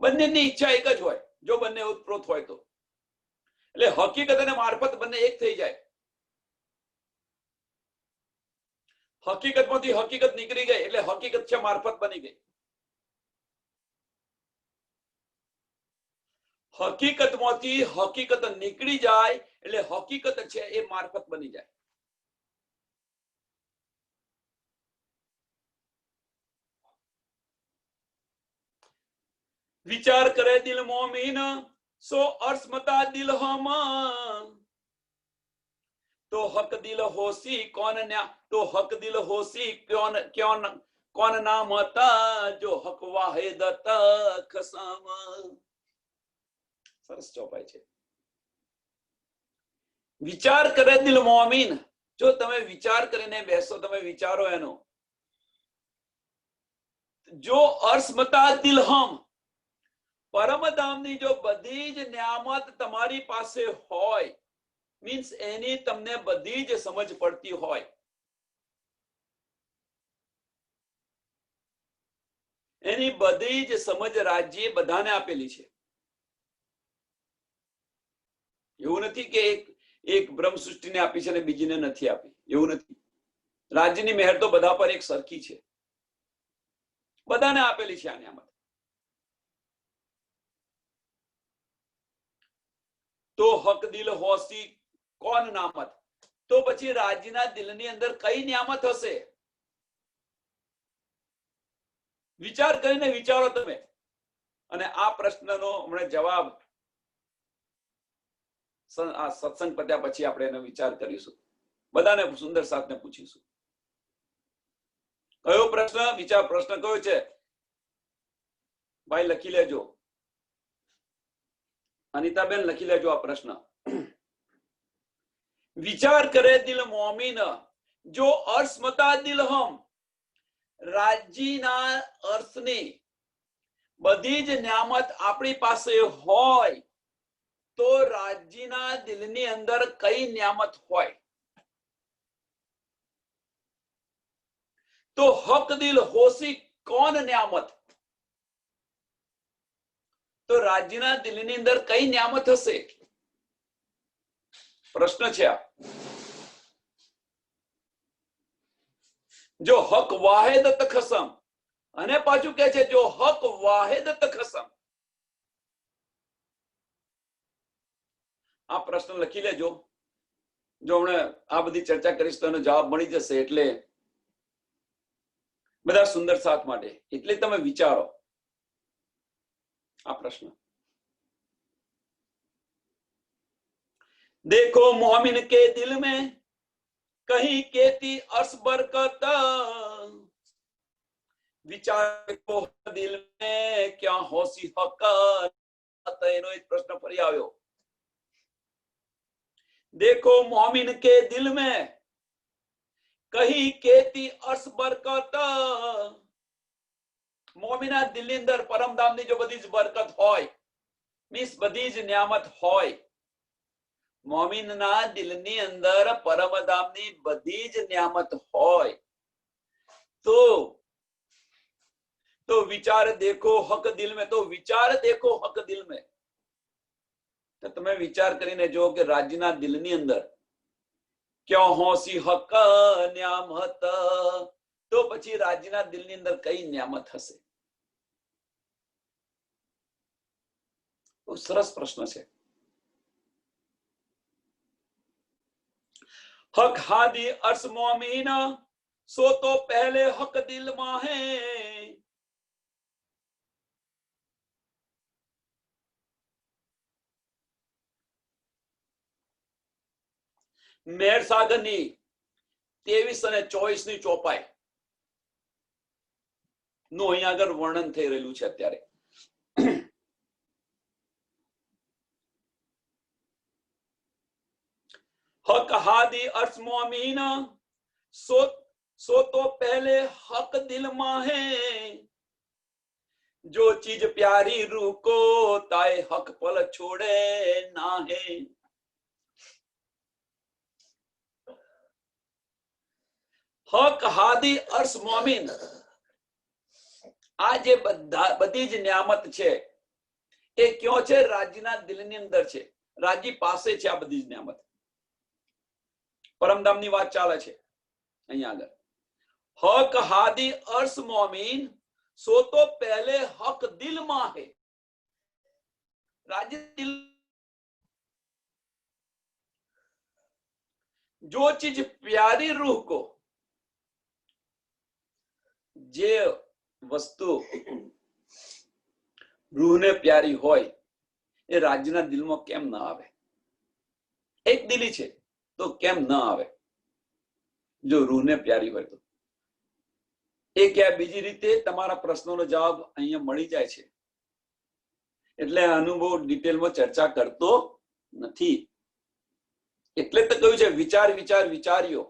બંનેની ઈચ્છા એક જ હોય જો બંને ઓતપ્રોત હોય તો. એટલે હકીકત અને મારફત બંને એક થઈ જાય. હકીકતમાંથી હકીકત નીકળી ગઈ એટલે હકીકત છે મારફત બની ગઈ. હકીકતમાંથી હકીકત નીકળી જાય એટલે હકીકત છે એ મારફત બની જાય. વિચાર કરે દિલ મોમીન સો અર્સ્મતા દિલ હમ. તો હક દિલ હોસી કોન ન્યા, તો હક દિલ હોસી કોન નામ હતા, જો હક વાહિદ ખસમ. સરસ ચોપાઈ છે. વિચાર કરે દિલ મોમીન. જો તમે વિચાર કરીને બેસો, તમે વિચારો એનો, જો અર્સ્મતા દિલ હમ, પરમધામની જો બધી જ નિયામત તમારી પાસે હોય, મીન્સ એની તમને બધી જ સમજ પડતી હોય, એની બધી જ સમજ રાજ્યે બધાને આપેલી છે. એવું નથી કે એક બ્રહ્મ સૃષ્ટિને આપી છે અને બીજીને નથી આપી, એવું નથી. રાજ્યની મહેર તો બધા પર એક સરખી છે, બધાને આપેલી છે આ નિયામત. તો હક દિલ હોસી કોણ નામત. તો પછી રાજ્યના દિલની અંદર કઈ નિયામત હશે? વિચાર કરીને વિચારો તમે. અને આ પ્રશ્નનો હમણાં જવાબ આ સત્સંગ પત્યા પછી આપણે એનો વિચાર કરીશું. બધાને સુંદર સાથને પૂછીશું. કયો પ્રશ્ન કયો છે ભાઈ? લખી લેજો. અનિતાબેન લખી લેજો આ પ્રશ્ન. વિચાર કરે દિલ મોમીન જો અર્સ્મતા દિલ હમ. રાજ્યના અર્થની બધી જ નિયામત આપણી પાસે હોય તો રાજ્યના દિલની અંદર કઈ નિયામત હોય? તો હક દિલ હોસી કોણ નિયામત. તો રાજ્યના દિલની અંદર કઈ નિયામત હશે? પ્રશ્ન છે આ. જો હક વાહિદ ખસમ, અને પાછું કે છે જો હક વાહિદ ખસમ. આ પ્રશ્ન લખી લેજો. જો હમણાં આ બધી ચર્ચા કરીશ તો એનો જવાબ મળી જશે. એટલે બધા સુંદર સાથ માટે એટલે તમે વિચારો આ પ્રશ્ન. देखो मोमिन के दिल में कहीं केती अर्श बरकत, विचार को दिल में क्या होसी हकत. એનો એક પ્રશ્ન ફરી આવ્યો. देखो मोमिन के दिल में कहीं केती अर्श बरकत, મોમીના દિલની અંદર પરમધામની જો બધી જ બરકત હોય, મીન્સ બધી જ નિયામત હોય, મોમીનના દિલની અંદર પરમધામની બધી જ નિયામત હોય, तो विचार देखो हक दिल में, तो विचार देखो हक दिल में। तो તમે વિચાર કરીને જો કે રાજ્યના દિલની અંદર ક્યાં હોસી હક નિયામત, તો પછી રાજ્યના દિલની અંદર કઈ નિયામત હશે? સરસ પ્રશ્ન છે। हक हादी अर्श मोमीन, सो तो पहले हक दिल में है। મેર સાગરની 23 અને 24 ની ચોપાઈ નું અહીંયા આગળ વર્ણન થઈ રહેલું છે અત્યારે। हक हादी अर्श मोमीन, सो तो पहले हक दिल में है। जो चीज प्यारी रूह को ताए हक पल छोड़े ना है। हक हादी अर्श मोमीन, આ જે બધી જ નિયામત છે એ ક્યાં છે? રાજ્યના દિલની અંદર છે, રાજ્ય પાસે છે આ બધી જ નિયામત। પરમધામની વાત ચાલે છે અહીંયા આગળ। હક હાદી अर्श मोमीन, सो तो पहले हक दिल में है। राज्य दिल, जो चीज प्यारी रूह को, जे वस्तु रूह ने प्यारी होय ए राज्यना दिल में केम न आवे? एक दिली छे तो केम न आवे जो रूह ने प्यारी होय तो? एक या बीजी रीते तमारा प्रश्नों जवाब अहींया मळी जाय छे, એટલે અનુભવ ડિટેલમાં ચર્ચા કરતો નથી। એટલે તો કહ્યું છે વિચાર વિચાર વિચાર્યો।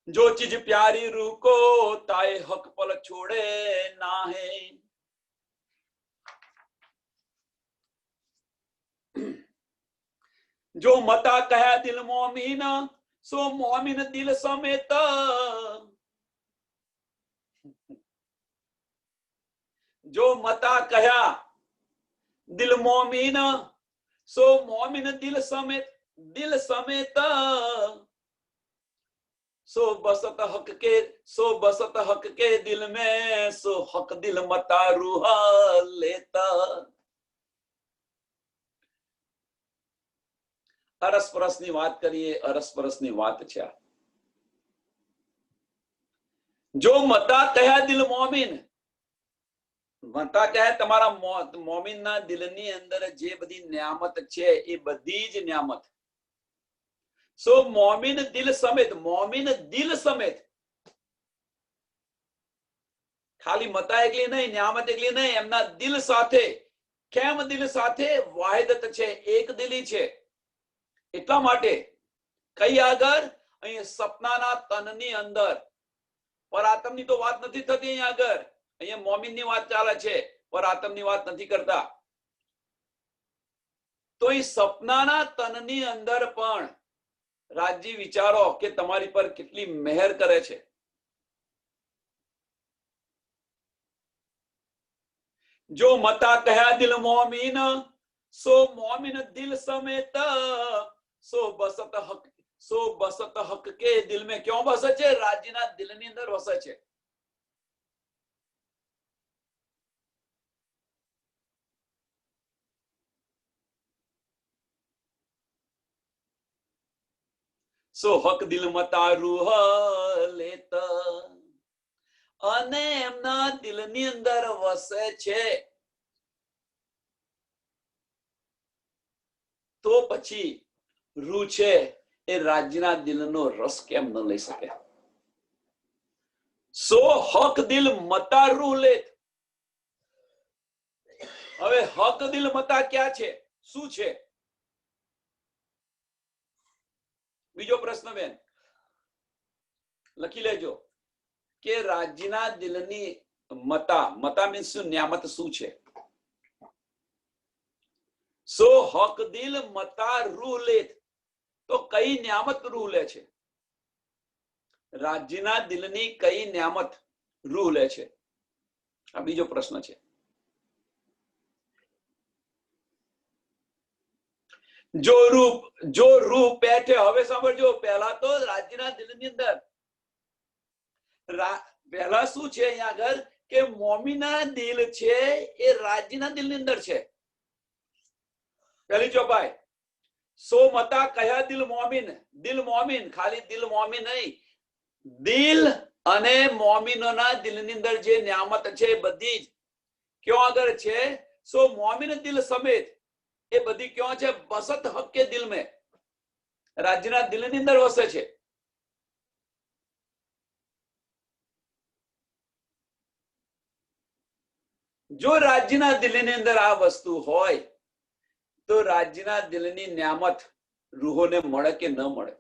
जो चीज प्यारी रूह को ताए हक पल छोड़े ना है। जो मता कहा दिल मोमीन, सो मोमिन दिल समेत। जो मता कहा दिल मोमीन, सो मोमिन दिल समेत, दिल समेत। सो बसत हक के दिल में, सो हक दिल मता रूह लेता। અરસપરસની વાત કરીએ, અરસપરસની વાત છે। જો મતા કયા દિલ મોમીન, મતા કયા તમારા મોમીનના દિલની અંદર જે બધી નિયામત છે એ બધી જ નિયામત। सो मोमिन दिल समेत, मोमिन दिल समेत, खाली मता एकली नहीं, नियामत एकली नहीं, एमना दिल साथे। केम दिल साथे? वाहिदत छे, एक दिली छे। એટલા માટે કઈ આગળ અહીં સપનાના તનની અંદર, પર આત્મની તો વાત નથી થતી અહીં આગળ, અહીંયા મોમિનની વાત ચાલે છે, પર આત્મની વાત નથી કરતા। તો એ સપનાના તનની અંદર પણ રાજજી વિચારો કે તમારી પર કેટલી મહેર કરે છે। जो मता कहा दिल मोमीन, सो मोमिन दिल समेत। सो बसत हक के दिल में, क्यों बसे छे? राज्यना दिलनी अंदर बसे छे। सो हक दिल मता रूह लेता, અને એમના દિલની અંદર વસે છે। તો પછી રૂહ છે એ રાજ્યના દિલનો રસ કેમ ન લઈ શકે? સો હક દિલ મતા રૂહ લેત। હવે હક દિલ મતા ક્યાં છે? શું છે? બીજો પ્રશ્ન બેન લખી લેજો કે રાજ્યના દિલની મતા, મતા મીન્સ શું, ન્યામત શું છે? સો હક દિલ મતા રૂહ લે, તો કઈ ન્યામત રૂહ લે છે? રાજ્યના દિલની કઈ ન્યામત રૂહ લે છે? આ બીજો પ્રશ્ન છે. જો રૂહ પેઠે, હવે સાંભળજો, પહેલા તો રાજ્યના દિલની અંદર પહેલા શું છે અહીંયા આગળ કે મોમીના દિલ છે એ રાજ્યના દિલની અંદર છે. પહેલી ચોપાઈ. સો મતા કયા દિલ મોમીન? દિલ મોમીન, ખાલી દિલ મોમીન નહીં, દિલ અને મોમીનોના દિલની અંદર જે ન્યામત છે બધી જ ક્યાં આગળ છે? સો મોમીન દિલ સમેત એ બધી ક્યાં છે? બસત હક કે દિલ में, રાજ્યના દિલની અંદર વસે છે. જો રાજ્યના દિલની અંદર આ વસ્તુ હોય તો રાજ્યના દિલની ન્યામત રૂહોને મળે કે ન મળે?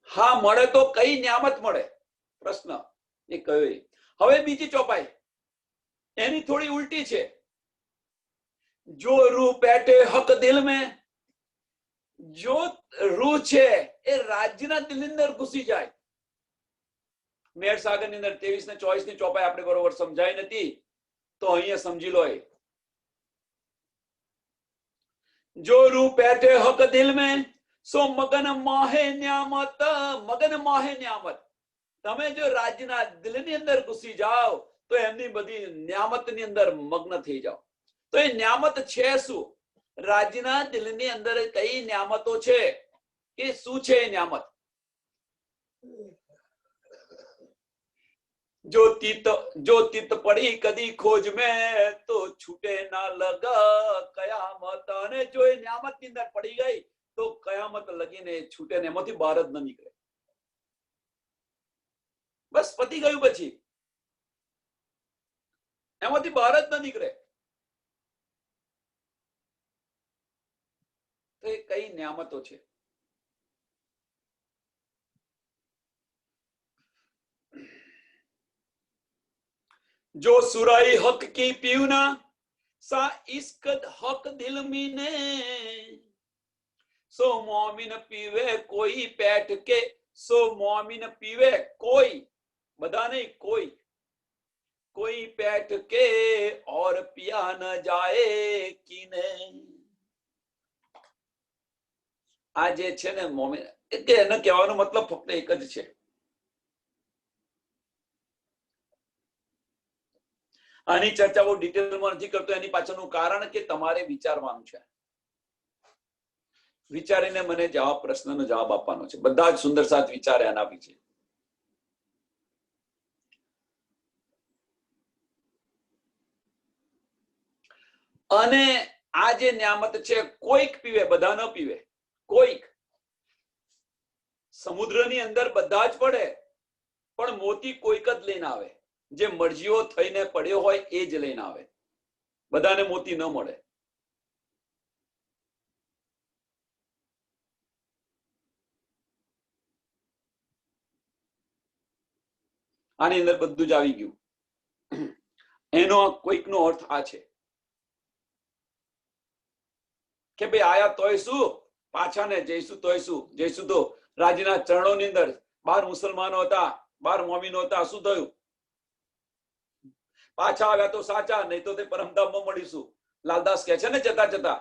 હા મળે તો કઈ ન્યામત મળે? પ્રશ્ન એ કયો. હવે બીજી ચોપાઈ એની થોડી ઉલટી છે. જો રૂહ પેટે હક દિલ में, જો રૂહ છે એ રાજ્યના દિલની અંદર ઘૂસી જાય. મેર સાગર ની અંદર 23 ને 24 ની ચોપાઈ આપણે બરોબર સમજાઈ નથી, તો અહીંયા સમજી લો. જો રૂહ પેટે હક દિલ में, સો મગન માહે ન્યામત, મગન માહે ન્યામત. તમે જો રાજ્યના દિલની અંદર ઘૂસી જાઓ તો એમની બધી ન્યામતની અંદર મગ્ન થઈ જાઓ. તો એ ન્યામત છે શું? રાજ્યના દિલની અંદર કઈ ન્યામતો છે? એ શું છે એ ન્યામત? જો તિત પડી કદી ખોજ में તો છૂટે ના લગા કયામત. અને જો એ ન્યામત ની અંદર પડી ગઈ તો કયામત લગીને છૂટે ને એમાંથી બહાર જ ન નીકળે. બસ પતી ગયું, પછી એમાંથી બહાર જ ન નીકળે. તો એ કઈ ન્યામતો છે? જો સુરાઈ હક કી પીવના, सा इश्क हक दिल मीने, सो मोमिन पीवे कोई बैठ के, सो मोमिन पीवे कोई, बदा नहीं कोई, कोई बैठ के और पिया न जाए कीने. આ જે છે ને મોમિન, એટલે એને કહેવાનો મતલબ ફક્ત એક જ છે. આની ચર્ચા બહુ ડિટેલમાં નથી કરતો, એની પાછળનું કારણ કે તમારે વિચારવાનું છે. વિચારીને મને પ્રશ્નનો જવાબ આપવાનો છે. બધા જ સુંદર સાથ વિચાર એના પીછે. અને આ જે ન્યામત છે કોઈક પીવે, બધા ન પીવે. કોઈક સમુદ્રની અંદર બધા જ પડે, પણ મોતી કોઈક જ લઈને આવે. જે મરજીઓ થઈને પડ્યો હોય એ જ લઈને આવે. બધાને મોતી ન મળે. આની અંદર બધું જ આવી ગયું. એનો કોઈકનો અર્થ આ છે કે ભાઈ આયા તોય શું, પાછા ને જઈશું તોય શું. જઈશું તો રાજ્યના ચરણોની અંદર 12 મુસલમાનો હતા, 12 મોમીનો હતા. શું થયું? પાછા આવ્યા તો સાચા, નહીં તો તે પરમધામમાં મળીશું. લાલદાસ કહે છે ને જતા જતા,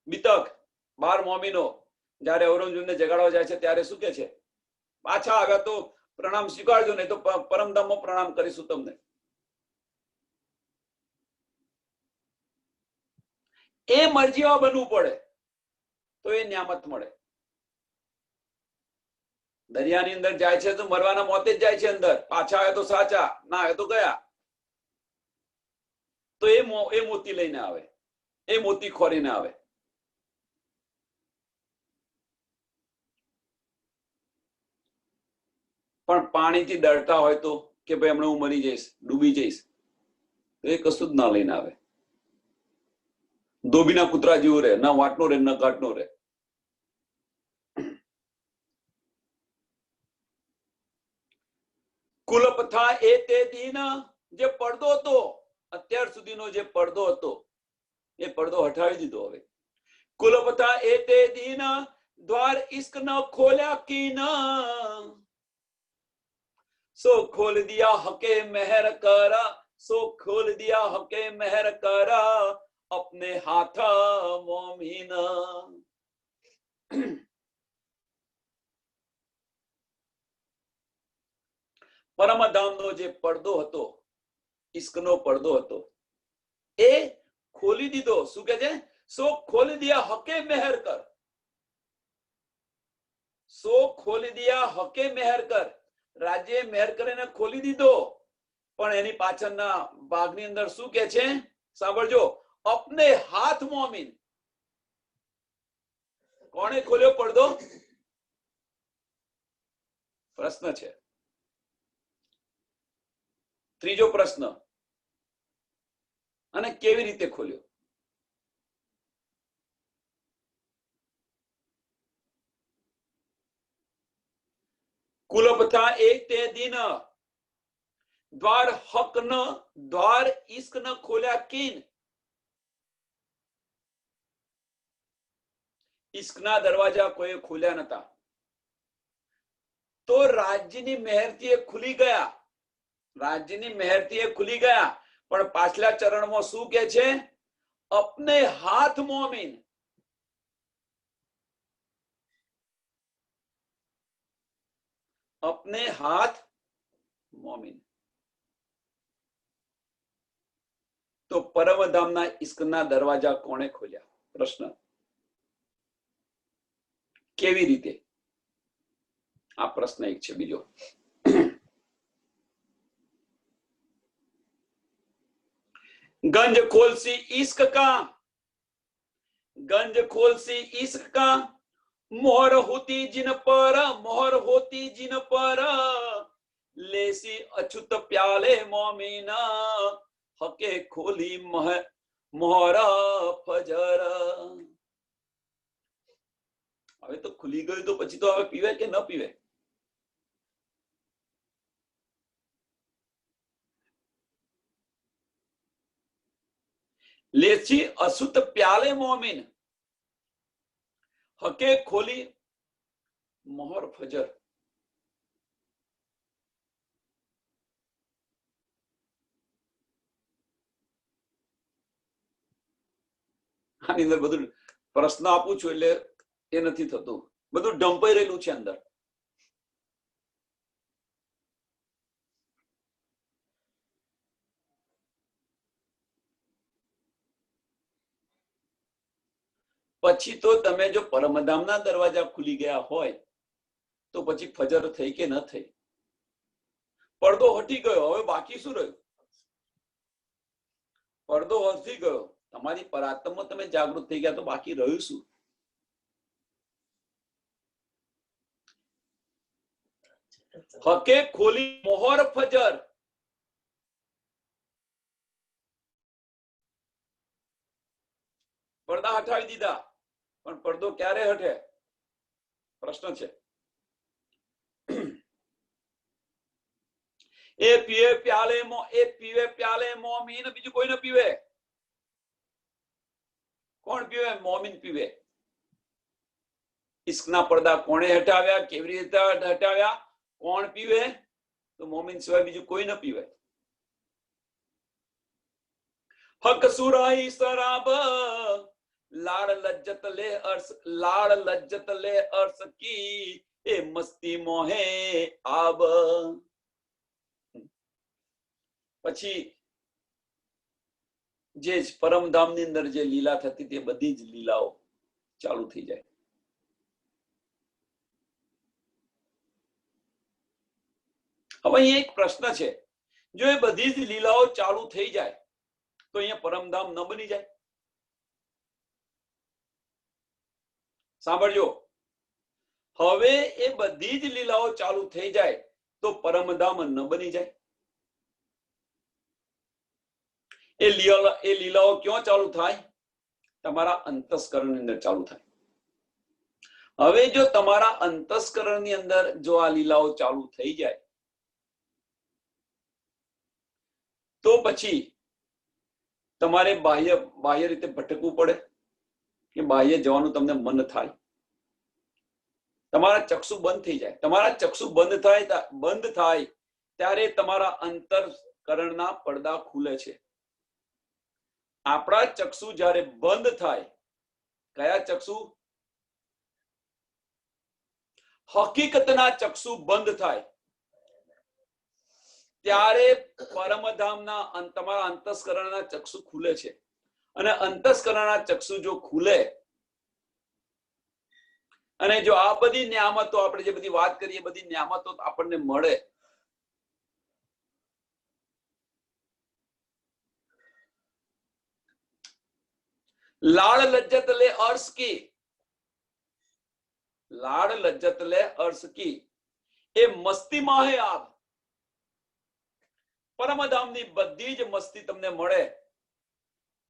બીતક 12 મોમીનો જયારે ઔરંગઝેબને જગાડવા જાય છે ત્યારે શું કે છે? પાછા આવ્યા તો પ્રણામ સ્વીકારજો, નહીં તો પરમધામમાં પ્રણામ કરીશું તમને. એ મરજીમાં બનવું પડે તો એ ન્યામત મળે. દરિયાની અંદર જાય છે તો મરવાના મોતે જ જાય છે અંદર. પાછા આવે તો સાચા, ના આવે તો ગયા. તો એ મોતી લઈને આવે, એ મોતી ખોરીને આવે. પણ પાણીથી ડરતા હોય તો કે ભાઈ હમણાં હું મરી જઈશ, ડૂબી જઈશ, તો એ કશું જ ના લઈને આવે. ધોબીના કૂતરા જેવું રહે, ના વાટનો રહે ના ઘાટનો રહે. કુલપથા એ તે દિન, જે પડદો હતો અત્યાર સુધીનો જે પડદો હતો એ પડદો હટાવી દીધો. હવે કુલપથા એ તે દિન દ્વાર ઇશ્ક ન ખોલ્યા कीन, सो खोल दिया हके मेहर करा, सो खोल दिया हके मेहर करा अपने हाथ मोमीन. પરમધામનો જે પડદો હતો, ઇશ્કનો પડદો હતો, એ ખોલી દીધો. શું કે છે? સો ખોલી દિયા હકે મેહર કર, સો ખોલી દિયા હકે મેહર કર. રાજ્ય મેહર કરીને ખોલી દીધો, પણ એની પાછળના ભાગની અંદર શું કે છે? સાંભળજો. અપને હાથ મોમીન. કોણે ખોલ્યો પડદો? પ્રશ્ન છે. ત્રીજો પ્રશ્ન, અને કેવી રીતે ખોલ્યો? કુલપથા એક તે દિન દ્વાર હક ન દ્વાર ઇશ્ક ન ખોલ્યા कीन. ઇશ્કના દરવાજા કોઈ ખોલ્યા નતા, તો રાજ્યની મહેરથી એ ખુલી ગયા. રાજ્યની મહેરથી એ ખુલી ગયા. પણ પાછલા ચરણમાં શું કે છે? અપને હાથ મોમીન. अपने हाथ मोमिन. तो परमधामना इश्कना दरवाजा कोणे खोल्या? प्रश्न. केवी रीते? आ प्रश्न एक छे. बीजो, गंज खोलसी इश्क का, गंज खोलसी इश्क का, मोहर होती जिन पर, मोहर होती जिन पर, लेसी अछूत प्याले मोमीना हके खोली मोहर फजर. હવે તો ખુલી ગયું, તો પછી તો હવે પીવે કે ન પીવે? લેસી અસુત પ્યાલે મોમીન હકે ખોલી મોહર ફજર. આની અંદર બધું પ્રશ્ન આપું છું એટલે એ નથી થતું, બધું ડંપાઈ રહેલું છે અંદર. પછી તો તમે જો પરમધામના દરવાજા ખુલી ગયા હોય તો પછી ફજર થઈ કે ન થઈ? પડદો હટી ગયો, હવે બાકી શું રહ્યું? પડદો હટી ગયો, તમારી પરાત્મામાં તમે જાગૃત થઈ ગયા, તો બાકી રહ્યું શું? હકે ખોલી મોહર ફજર. પડદા હટાવી દીધા, પણ પડદો ક્યારે હટે? પ્રશ્ન છે. એ પીવે પ્યાલે એ પીવે પ્યાલે મોમીન. બીજું કોઈ ન પીવે. કોણ પીવે? મોમીન પીવે. ઇશ્કના પડદા કોણે હટાવ્યા? કેવી રીતે હટાવ્યા? કોણ પીવે? તો મોમીન સિવાય બીજું કોઈ ન પીવે. હક સુરાઈ શરાબ, લાડ લજ્જત લે અર્શ, લાડ લજ્જત લે અર્શ કી એ મસ્તી મોહે આબ. પછી જે પરમધામની અંદર જે લીલા થતી તે બધી જ લીલાઓ ચાલુ થઈ જાય. હવે અહીંયા એક પ્રશ્ન છે, જો એ બધી જ લીલાઓ ચાલુ થઈ જાય તો અહીંયા પરમધામ ન બની જાય? સાંભળજો, હવે એ બધી જ લીલાઓ ચાલુ થઈ જાય તો પરમધામ ન બની જાય? એ લીલાઓ ક્યાં ચાલુ થાય? તમારા અંતસ્કરણની અંદર ચાલુ થાય. હવે જો તમારા અંતસ્કરણની અંદર જો આ લીલાઓ ચાલુ થઈ જાય તો પછી તમારે બાહ્ય રીતે ભટકવું પડે કે બાહ્ય જવાનું તમને મન થાય. તમારા ચક્ષુ બંધ થઈ જાય. તમારા ચક્ષુ બંધ થાય ત્યારે તમારા અંતસ્કરણના પડદા ખુલે છે. આપણા ચક્ષુ જ્યારે બંધ થાય, કયા ચક્ષુ? હકીકતના ચક્ષુ બંધ થાય ત્યારે પરમધામના તમારા અંતસ્કરણના ચક્ષુ ખુલે છે. અને અંતસ્કરણના ચક્ષુ જો ખુલે અને જો આ બધી નિયામતો આપણે જે બધી વાત કરીએ બધી નિયામતો આપણને મળે, લાડ લજ્જત લે અર્શ કી, લાડ લજ્જત લે અર્શ કી, એ મસ્તીમાં હે આપ. પરમધામની બધી જ મસ્તી તમને મળે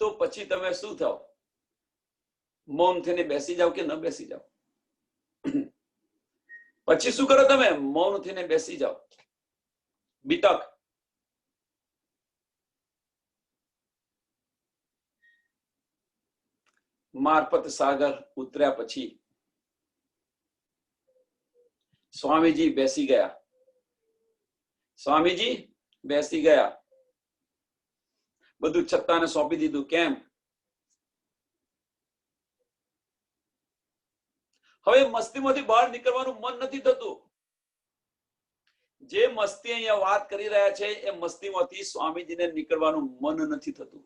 તો પછી તમે શું થાવ? મૌન થઈને બેસી જાવ કે ન બેસી જાવ? પછી શું કરો તમે? મૌન થઈને બેસી જાવ. બીતક મારફત સાગર ઉતર્યા પછી સ્વામીજી બેસી ગયા. સ્વામીજી બેસી ગયા, બધું છત્તાને સોંપી દીધું. કેમ? હવે મસ્તીમાંથી બહાર નીકળવાનું મન નથી થતું. જે મસ્તી અહીંયા વાત કરી રહ્યા છે એ મસ્તીમાંથી સ્વામીજીને નીકળવાનું મન નથી થતું.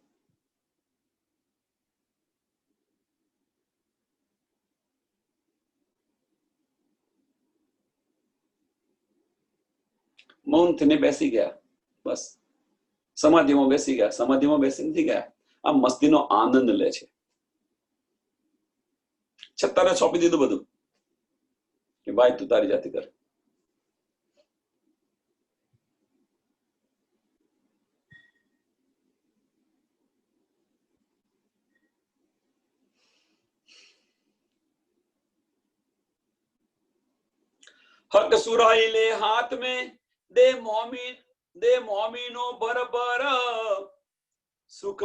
મૌન થઈને બેસી ગયા. બસ સમાધિમાં બેસી ગયા. સમાધિમાં બેસી નથી ગયા, આ મસ્તીનો આનંદ લે છે. છતાંને સોંપી દીધું બધું કે ભાઈ તું તારી જાતે કર. हक सुराई ले हाथ में दे मोमीनो भर सुख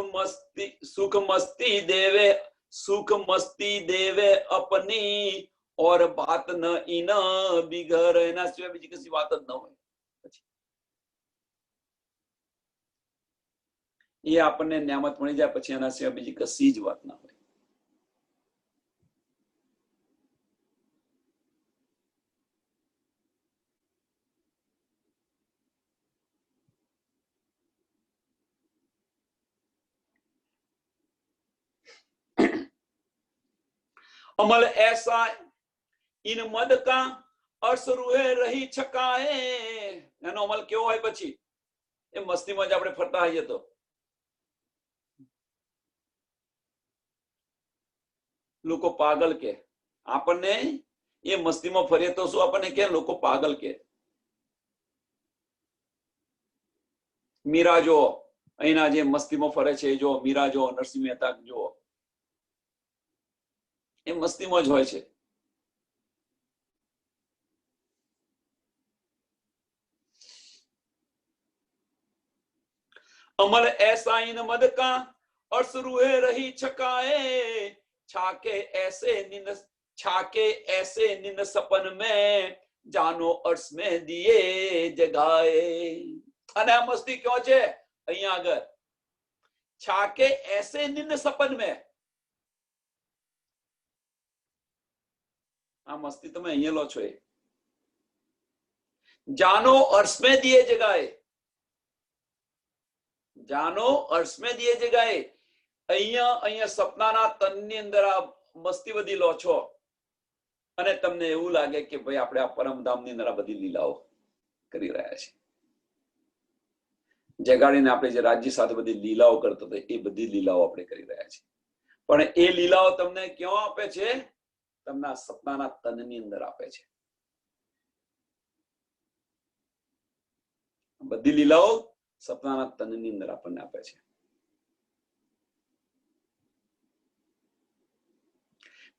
मस्ती देवे अपनी और बात न इन बिघर. એના સિવાય બીજી કશી વાત જ ન હોય. એ આપણને નિયામત મળી જાય પછી એના સિવાય બીજી કશી જ વાત ના હોય. अमल ऐसा इन मद का अर्श रूहे રહી છકાએ. એનો અમલ કેવો હોય પછી? એ મસ્તીમાં જ આપણે ફરતા હોઈએ તો લોકો પાગલ કે આપણને, એ મસ્તીમાં ફરીએ તો શું આપણને કે લોકો પાગલ કે. મીરા જો અહીંના જે મસ્તીમાં ફરે છે, જો મીરા જો, નરસિંહ મહેતા જો, એ મસ્તીમાં જ હોય છે. अमल ऐसा इन मद का अर्श रूहे रही छकाए. छाके ऐसे निन सपन में जानो अर्श में दिए जगाए. અને આ મસ્તી ક્યો છે અહીંયા આગળ? છાકે ऐसे निन सपन में. આ મસ્તી તમે અહીંયા લો છો. એ જાનો अर्श में दिए जगाए. જાનો अर्श में दिए जगाए. અહીંયા સપનાના તનની અંદર આ મસ્તી બધી લો છો અને તમને એવું લાગે કે ભાઈ આપણે આ પરમધામની અંદર આ બધી લીલાઓ કરી રહ્યા છે. જગાડીને આપણે જે રાજ્ય સાથે બધી લીલાઓ કરતો હતો એ બધી લીલાઓ આપણે કરી રહ્યા છે. પણ એ લીલાઓ તમને ક્યાં આપે છે? તમને આ સપનાના તનની અંદર આપે છે. બધી લીલાઓ સપનાના તનની અંદર આપણને આપે છે.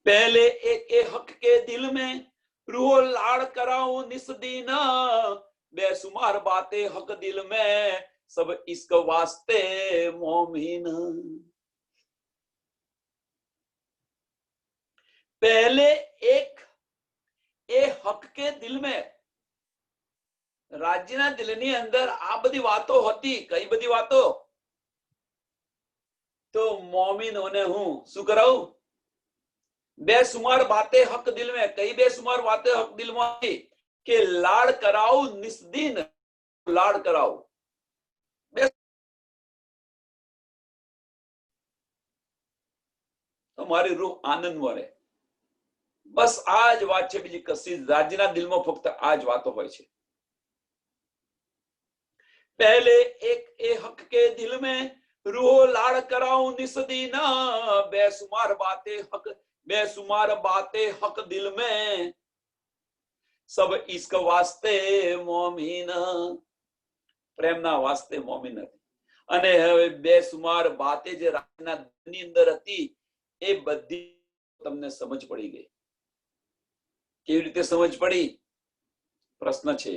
पहले एक ए हक के दिल में रूह लाड़ कराऊं निस्दीन, बेसुमार बातें हक दिल में सब इश्क वास्ते मोमिन। पहले एक ए हक के दिल में, રાજ્યના દિલની અંદર આ બધી વાતો હતી. કઈ બધી વાતો? તો મોમિનોને હું શું કરાવું? બેસુમાર બાતે હક દિલ में, કઈ બેસુમાર વાતે હક દિલ में હતી કે લાડ કરાઉ નિસ્દીન, લાડ કરાઉ તો મારી રૂહ આનંદ મળે. બસ આ જ વાત છે, બીજી કશી રાજ્યના દિલમાં ફક્ત આ જ વાતો હોય છે. पहले एक ए हक के दिल में रूह लाड़ कराऊं निस्दीन, बेसुमार बातें हक दिल में सब इश्क वास्ते मोमिन, प्रेमना वास्ते मोमिन હતી. અને હવે બેસુમાર બાતે જે રાજના દિલની અંદર હતી એ બધી તમને સમજ પડી ગઈ. કેવી રીતે સમજ પડી? પ્રશ્ન છે.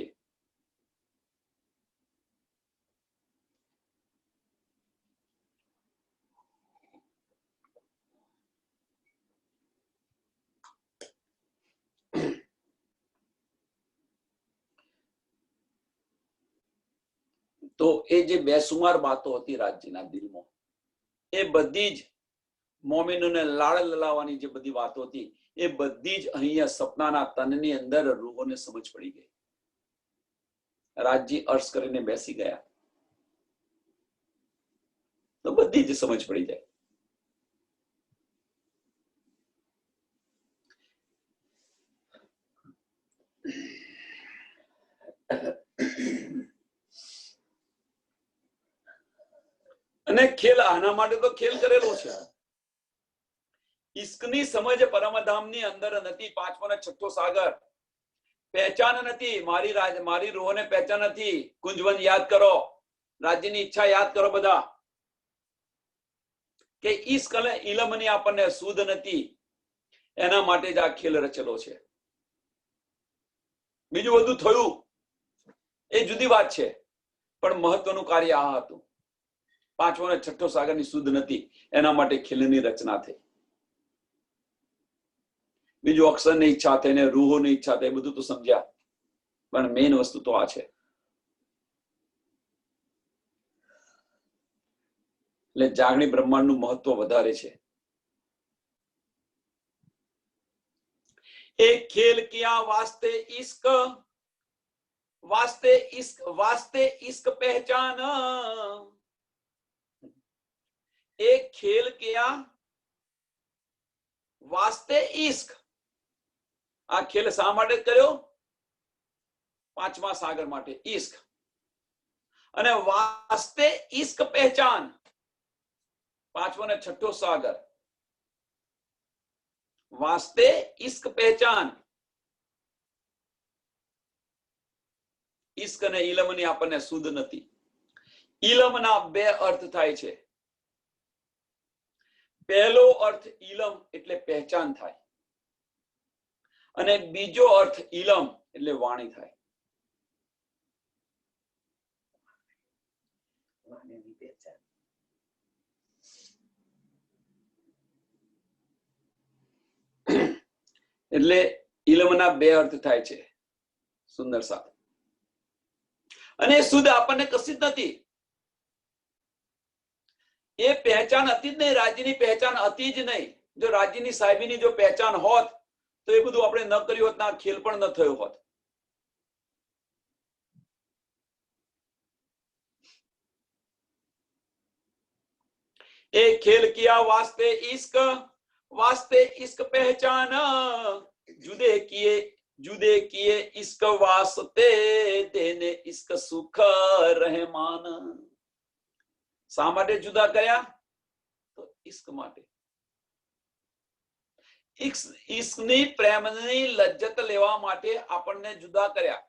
તો એ જે બેસુમાર બાતો હતી રાજ્યના દિલમાં, એ બધી જ મોમિનોને લાડ લલાવવાની જે બધી વાતો હતી એ બધી જ અહીંયા સપનાના તનની અંદર રૂહોને સમજ પડી ગઈ. રાજજી અર્શ કરીને બેસી ગયા તો બધી જ સમજ પડી જાય. અને ખેલ આના માટે તો ખેલ કરેલો છે. ઈશ્કની સમજ પરમધામની અંદર નથી. પાંચમો ને છઠ્ઠો સાગર પહેચાન નથી. મારી રૂહોને પહેચાન નથી. કુંજવન યાદ કરો, રાજ્યની ઈચ્છા યાદ કરો બધા, કે ઈશ્ક અને ઇલમની આપણને સુધ નથી. એના માટે જ આ ખેલ રચેલો છે. બીજું બધું થયું એ જુદી વાત છે, પણ મહત્વનું કાર્ય આ હતું. પાંચમો ને છઠ્ઠો સાગરની સુધ નથી, એના માટે ખેલની રચના થઈ. બીજું અક્ષરની ઈચ્છા થઈ ને રૂહોની ઈચ્છા થઈ, બધું તો સમજ્યા, પણ મેઇન વસ્તુ તો આ છે. એટલે જાગણી બ્રહ્માંડનું મહત્વ વધારે છે. एक खेल किया वास्ते इश्क पहचान, एक खेल किया वास्ते इश्क. आ खेल શા માટે કર્યો? પાંચમા સાગર માટે, ઇશ્ક. અને વાસ્તે ઇશ્ક પહેચાન, પાંચમો ને છઠ્ઠો સાગર વાસ્તે ઇશ્ક પહેચાન. ઇશ્ક અને ઇલમની આપણને સુધ નથી. ઇલમના બે અર્થ થાય છે. પહેલો અર્થ ઇલમ એટલે પહેચાન થાય, અને બીજો અર્થ ઇલમ એટલે વાણી થાય. એટલે ઇલમના બે અર્થ થાય છે. સુંદર સાથ. અને સુધ આપણને કશી જ નથી. એ પહેચાન હતી જ નહીં. રાજ્યની પહેચાન હતી જ નહીં. જો રાજ્યની સાહેબીની જો પહેચાન હોત તો એ બધું આપણે ન કર્યું હોત, ના ખેલ પણ ન થયો હોત. એ ખેલ કિયા वास्ते इश्क पहचान, जुदे किए इश्क वास्ते देने इश्क सुख रहमान. શા માટે જુદા કર્યા? તો ઇશ્ક માટે. ઇશ્કની પ્રેમની લજ્જત લેવા માટે આપણને જુદા કર્યા.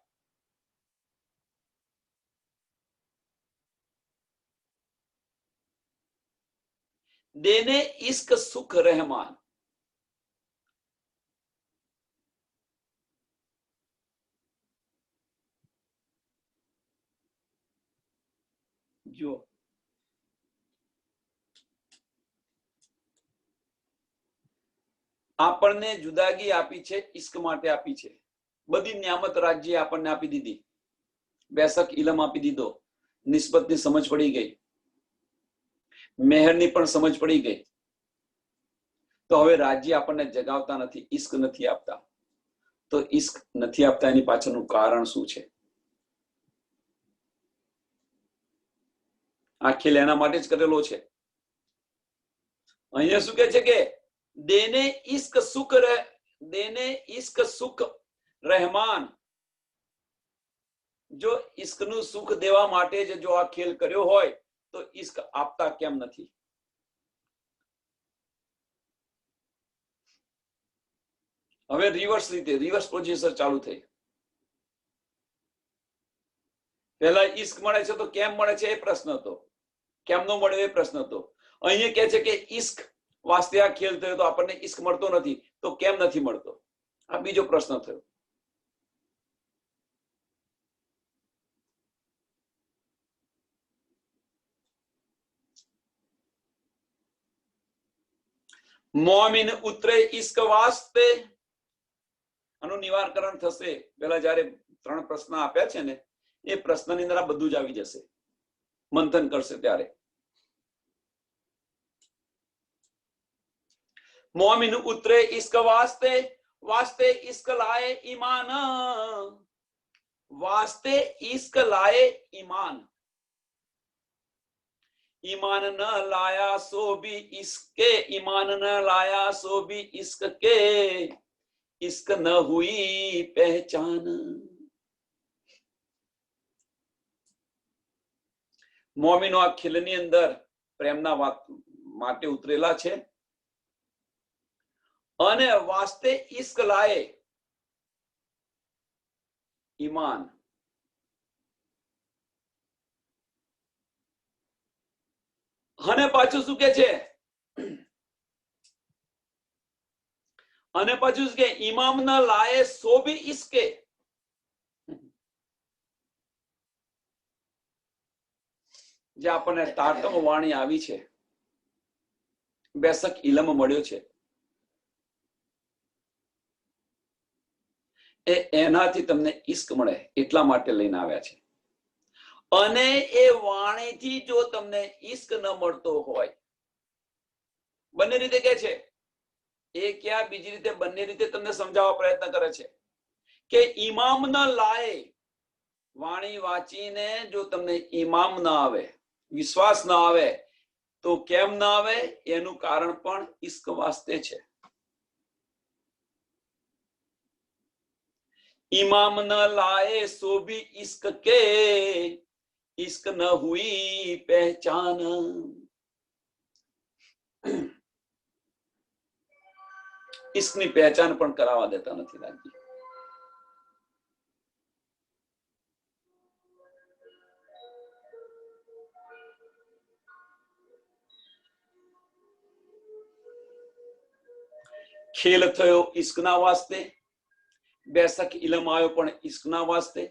देने इश्क सुख रहमान. જો આપણને જુદાગી આપી છે, ઇશ્ક માટે આપી છે. બધી નિયામત રાજ્ય આપણને આપી દીધી, બેસક ઇલમ આપી દીધો, નિસ્બતની સમજ પડી ગઈ, મેહરની પણ સમજ પડી ગઈ. તો હવે રાજ્ય આપણને જગાવતા નથી, ઇશ્ક નથી આપતા. તો ઇશ્ક નથી આપતા એની પાછળનું કારણ શું છે? આ ખેલ એના માટે જ કરેલો છે. અહીંયા શું કે છે કે દેને ઇશ્ક સુખ દેને ઇશ્ક સુખ રહેમાન. જો ઇશ્કનું સુખ દેવા માટે જ જો આ ખેલ કર્યો હોય તો ઇશ્ક આપતા કેમ નથી? હવે રિવર્સ રીતે, રિવર્સ પ્રોસેસર ચાલુ થઈ. પહેલા ઇશ્ક મળે છે તો કેમ મળે છે એ પ્રશ્ન હતો, કેમ નો મળે એ પ્રશ્ન હતો. અહીંયા કે છે કે ઇશ્ક વાસ્તે આ ખેલ થયો તો આપણને ઇશ્ક મળતો નથી, તો કેમ નથી મળતો? આ બીજો પ્રશ્ન થયો. મોમિન ઉતરે ઇશ્ક વાસ્તે. આનું નિવારણ થશે. પેલા જયારે 3 પ્રશ્ન આપ્યા છે ને એ પ્રશ્નની અંદર આ બધું જ આવી જશે, મંથન કરશે ત્યારે. મોમિન ઉતરે ઇશ્ક વાસ્તે, વાસ્તે ઇશ્ક લાए ईमान, वास्ते इश्क लाए ईमान. ईमान न लाया सो भी इसके, ईमान न लाया सो भी इश्क के, इश्क न हुई पहचान. મોમીનો આ ખીલની અંદર પ્રેમના વાત માટે ઉતરેલા છે અને વાસ્તે ઇશ્ક લાએ ઈમાન. અને પાછું શું કે છે? અને પાછું શું કે ઇમામ ન લાએ સો ભી ઇશ્કે. જે આપણને તાટમ વાણી આવી છે, બેસક ઇલમ મળ્યો છે, એ એનાથી તમને ઇશ્ક મળે એટલા માટે લઈને આવ્યા છે. અને એ વાણીથી જો તમને ઇશ્ક ન મળતો હોય, બંને રીતે કે છે, એ ક્યાં બીજી રીતે બંને રીતે તમને સમજાવવા પ્રયત્ન કરે છે કે ઇમામ ન લાએ, વાણી વાંચીને જો તમને ઇમામ ના આવે, વિશ્વાસ ના આવે, તો કેમ ના આવે એનું કારણ પણ ઇશ્ક વાસ્તે છે. इमाम न लाए सो भी इश्क के, इश्क न हुई पहचान. ઇશ્કની પહેચાન પણ કરાવવા દેતા નથી રાજ્ય. ખેલ થયો ઇશ્કના વાસ્તે, બેસક ઇલમ આવ્યો પણ ઇશ્કના વાસ્તે,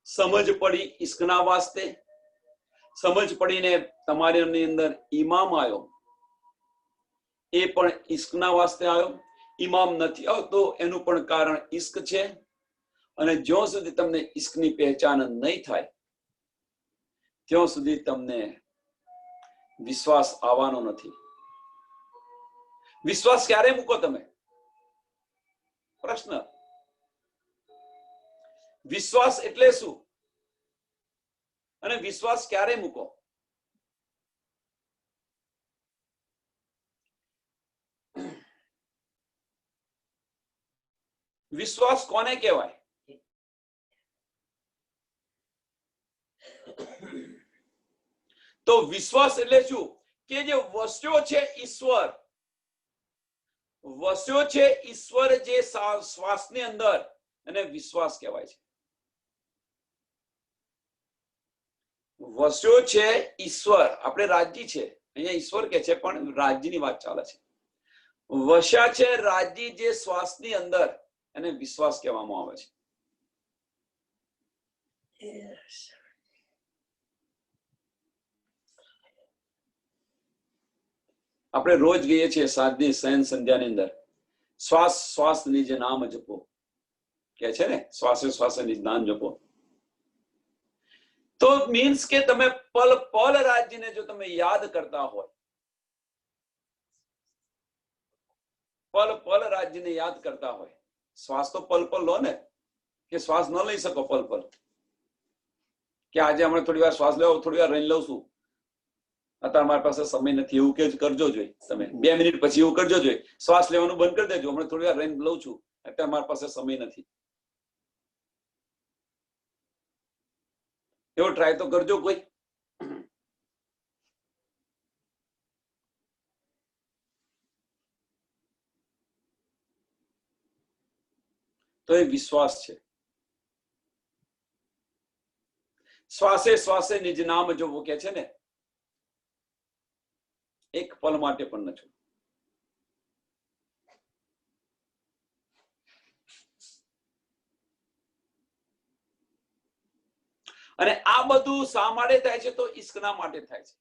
સમજ પડી ઇશ્કના વાસ્તે, સમજ પડીને તમારી અંદર ઇમામ આવ્યો એ પણ ઇશ્કના વાસ્તે આવ્યો. ઇમામ નથી આવતો એનું પણ કારણ ઇશ્ક છે. અને જ્યાં સુધી તમને ઇશ્કની પહેચાન નહીં થાય ત્યાં સુધી તમને વિશ્વાસ આવવાનો નથી. વિશ્વાસ ક્યારે મૂકો તમે? પ્રશ્ન. વિશ્વાસ એટલે શું અને વિશ્વાસ ક્યારે મૂકો? વિશ્વાસ કોને કહેવાય? તો વિશ્વાસ એટલે શું? કે જે વસ્યો છે ઈશ્વર, વસ્યો છે ઈશ્વર જે શ્વાસની અંદર, એને વિશ્વાસ કહેવાય છે. વસ્યો છે ઈશ્વર, આપણે રાજ્ય છે, અહીંયા ઈશ્વર કે છે પણ રાજ્યની વાત ચાલે છે. વસ્યા છે રાજ્ય જે શ્વાસની અંદર, એને વિશ્વાસ કહેવામાં આવે છે. આપણે રોજ ગઈએ છીએ સાંજની શયન સંધ્યાની અંદર શ્વાસ શ્વાસ નિજ નામ જપો કે છે ને, શ્વાસે શ્વાસે નિજ નામ જપો. તો મીન્સ કે તમે પલ પલ રાજ્યને જો તમે યાદ કરતા હોય, પલ પલ રાજ્યને યાદ કરતા હોય, શ્વાસ તો પલ પલ લો ને, કે શ્વાસ ન લઈ શકો પલ પલ, કે આજે હમણાં થોડી વાર શ્વાસ લેવો, થોડી વાર રહીને લઉં છું, અત્યારે મારી પાસે સમય નથી, એવું કે કરજો જોઈએ તમે. 2 મિનિટ પછી એવું કરજો જોઈએ, શ્વાસ લેવાનું બંધ કરી દેજો, હમણાં થોડી વાર રહીને લઉં છું, અત્યારે મારી પાસે સમય નથી. એવો ટ્રાય તો કરજો કોઈ. તો એ વિશ્વાસ છે. શ્વાસે શ્વાસે નિજ નામ જોવું કે છે ને, એક પલ માટે પણ ન છો. અને આ બધું શા માટે થાય છે? તો ઈશ્કના માટે થાય છે.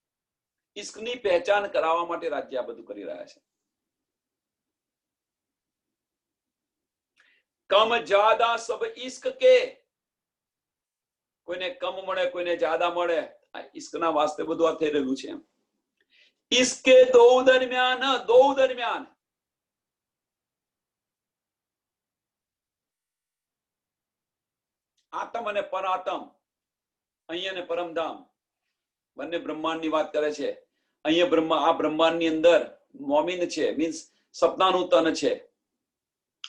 ઈશ્કની પહેચાન કરાવવા માટે રાજ્ય આ બધું કરી રહ્યા છે. કમ જ્યાદા સબ ઈશ્ક કે, કોઈને કમ મળે, કોઈને જ્યાદા મળે, આ ઈશ્કના વાસ્તે બધું આ થઈ રહ્યું છે. એમ ઈશ્કે દો દરમિયાન આત્મ અને પરાત્મ, અહીંયા ને પરમધામ, બંને બ્રહ્માંડની વાત કરે છે. અહીંયા બ્રહ્મા, આ બ્રહ્માંડની અંદર મોમિન છે, મીન્સ સપનાનું તન છે,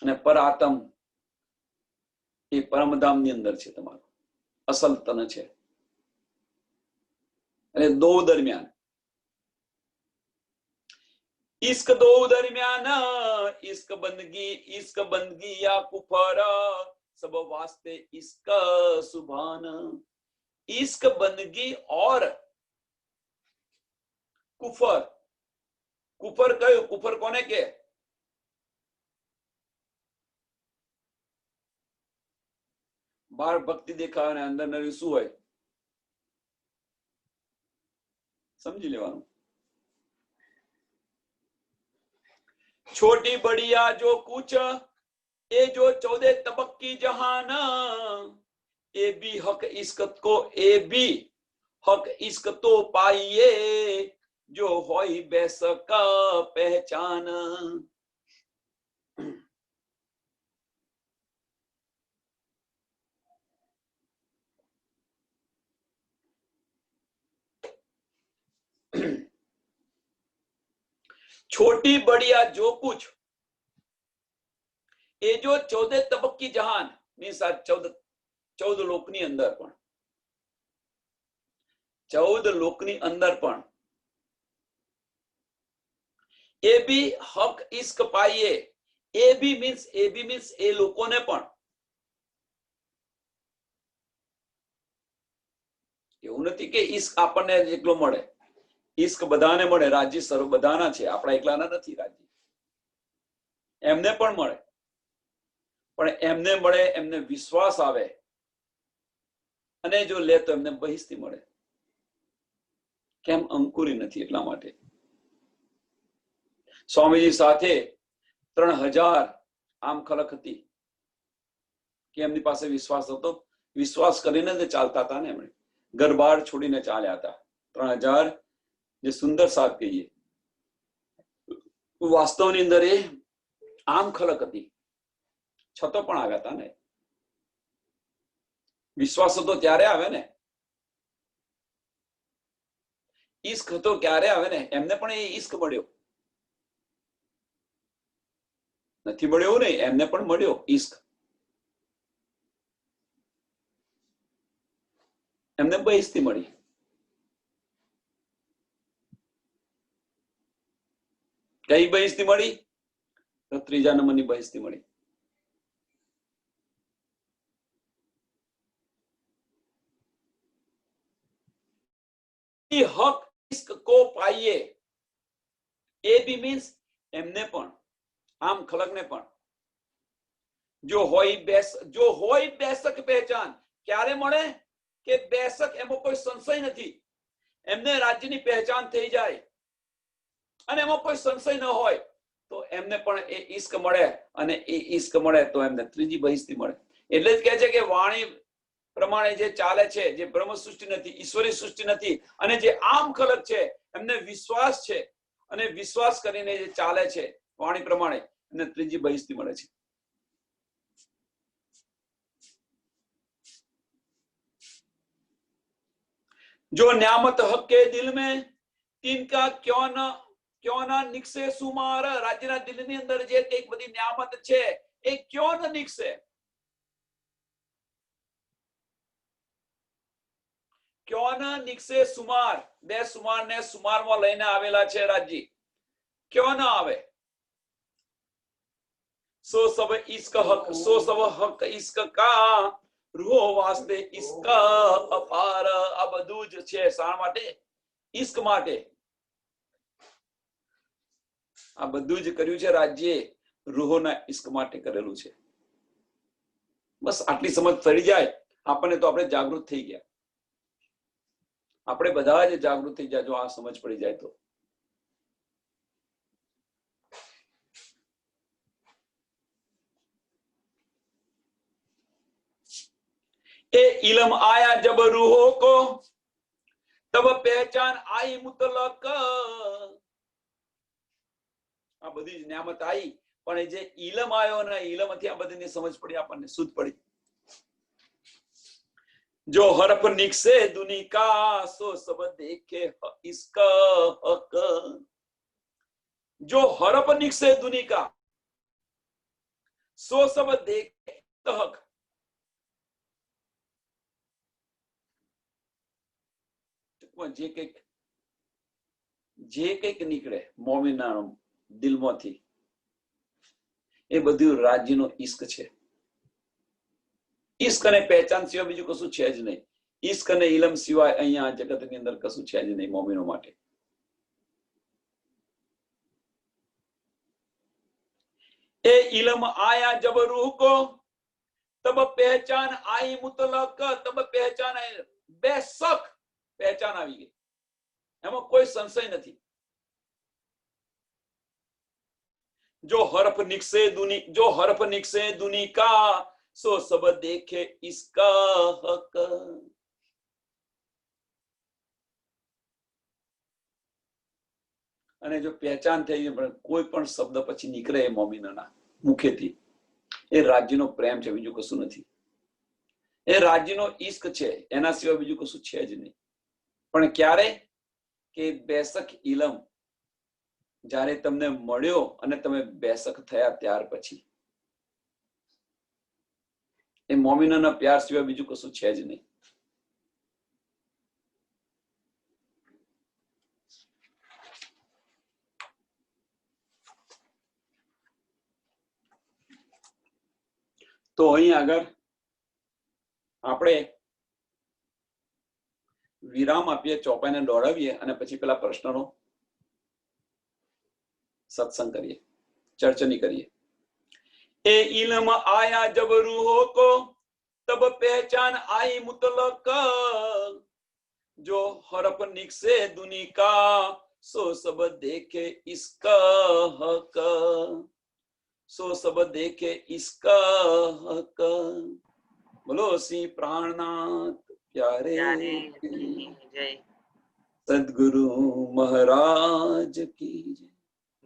અને પરાત્મ એ પરમધામની અંદર છે, તમારું અસલ તન છે. અને દો દરમિયાન, इश्क दो दरमियान, इश्क बंदगी या कुफर, सब वास्ते इश्क सुभान. इश्क बंदगी और कुफर. कुफर कयो? कुफर कोने के? बाहर भक्ति देखा ने अंदर नरी શું હોય समझी लेવાનું. छोटी बढ़िया जो कुछ, ये जो 14 तबक की जहान, ये भी हक इश्क को, ये भी हक इश्क तो पाइए, जो होई बेसक पहचान. छोटी बढ़िया जो कुछ, ये जो 14 तबक की जहान, मीन्स 14 લોકની અંદર પણ, 14 લોકની અંદર પણ, એ બી હક ઇશ્ક પાઈએ. એ બી મીન્સ એ લોકોને પણ. એવું નથી કે ઇશ્ક આપણને એકલો મળે, ઇશ્ક બધાને મળે, રાજી સર્વ બધાના છે, આપણા એકલાના નથી રાજી. એમને પણ મળે, પણ એમને મળે, એમને વિશ્વાસ આવે, અને જો લે તો એમને બહિસ્તી મળે. કેમ? અંકુરી નથી, એટલા માટે. સ્વામીજી સાથે 3000 આમ ખલક હતી, કે એમની પાસે વિશ્વાસ હતો. વિશ્વાસ કરીને જ ચાલતા હતા ને, એમણે ઘરબાર છોડીને ચાલ્યા હતા. 3000 જે સુંદર સાથ કહીએ, વાસ્તવની અંદર એ આમ ખલક હતી, છતો પણ આવ્યા હતા ને. વિશ્વાસ હતો ત્યારે આવે ને, ઈશ્ક હતો ક્યારે આવે ને. એમને પણ એ ઈશ્ક મળ્યો, નથી મળ્યો એવું નહીં, એમને પણ મળ્યો ઈશ્ક. એમને બહિસ્તી મળી. કઈ બહિસ્તી મળી? તો 3જા નંબરની બહિસ્તી મળી. હક ઇશ્ક કો પાઈએ. એ બી મીન્સ એમને પણ, આમ ખલકને પણ. જો હોય બેસક પહેચાન. ક્યારે મળે? કે બેસક, એમાં કોઈ સંશય નથી, એમને રાજ્યની પહેચાન થઈ જાય. અને એમાં કોઈ સંશય ન હોય તો એમને પણ એ ઈશ્ક મળે, અને એ ઈશ્ક મળે તો એમને ત્રીજી બહિસ્તી મળે. એટલે જ કહે છે કે વાણી પ્રમાણે જે ચાલે છે, જે બ્રહ્મ સૃષ્ટિ નથી, ઈશ્વરી સૃષ્ટિ નથી, અને જે આમ ખલક છે એમને વિશ્વાસ છે, અને વિશ્વાસ કરીને જે ચાલે છે વાણી પ્રમાણે એમને ત્રીજી બહિસ્તી મળે છે. जो न्यामत हक के दिल में तिनका क्यों ना निकसे सुमार. રાજ્યના દિલની અંદર જે કંઈક બધી ન્યામત છે એ ક્યો ન નિકસે. ક્યો ન નિકસે સુમાર. બે સુમારને સુમારમાં લઈને આવેલા છે રાજ્ય. ક્યો ન આવે. સો સબ ઇશ્ક હક, સો સબ હક ઇશ્ક કા રૂહો વાસ્તે ઇશ્ક અપાર. આ બધું જ છે શા માટે? ઇશ્ક માટે. આ બધું જ કર્યું છે રાજ્ય રૂહોના ઇશ્ક માટે કરેલું છે. બસ આટલી સમજ પડી જાય આપણને તો આપણે જાગૃત થઈ ગયા. આપણે બધા જ જાગૃત થઈ જાય જો આ સમજ પડી જાય તો. ए इलम आया जब रूहों को तब पहचान आई मुतलक. આ બધી જ ન્યામત આવી, પણ એ જે ઇલમ આવ્યો ને ઇલમથી આ બધીની સમજ પડી, આપણને શુદ્ધ પડી. જો હરફ નિકસે દુની કા સો સબ દેખે ઇશ્ક હક. જો હરફ નિકસે દુની કા સો સબ દેખે હક. જે કંઈક નીકળે મોમીના દિલમાંથી એ બધું રાજ્યનો ઈશ્ક છે. ઈશ્ક અને પહેચાન સિવાય બીજું કશું છે જ નહીં. ઈશ્ક અને ઇલમ સિવાય અહીંયા જગતની અંદર કશું છે જ નહીં મોમીનો માટે. એ ઇલમ આયા જબ રૂહ કો તબ પહેચાન આઈ મુતલક. તબ પહેચાન આઈ, બેશક પહેચાન આવી ગઈ, એમાં કોઈ સંશય નથી. जो हरफ निकसे दुनी का सो सब देखे इसका हक. અને જો પહેચાન થઈ કોઈ પણ શબ્દ પછી નીકળે એ મોમીનના મુખેથી, એ રાજ્યનો પ્રેમ છે, બીજું કશું નથી. એ રાજ્યનો ઈશ્ક છે, એના સિવાય બીજું કશું છે જ નહીં. પણ ક્યારે? કે બેશક ઇલમ જ્યારે તમને મળ્યો અને તમે બેશક થયા ત્યાર પછી. એ મોમીનોના પ્યાર સિવાય બીજું કશું છે જ નહીં. તો અહીં આગળ આપણે વિરામ આપીએ, ચોપાઈને દોડાવીએ અને પછી પેલા પ્રશ્નનો सत्संग करिए, चर्चनी करिए. ए इल्म आया जब रूहों को तब पहचान आई मुतलक. जो हरफ निकसे दुनी का सो सब देखे इसका हक. सो सब देखे इसका हक. बोलो श्री प्राणनाथ प्यारे जय. सदगुरु महाराज की जय.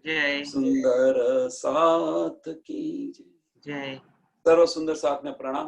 जय. सुंदर साथ की जय. जय. सर्व सुंदर साथ में प्रणाम.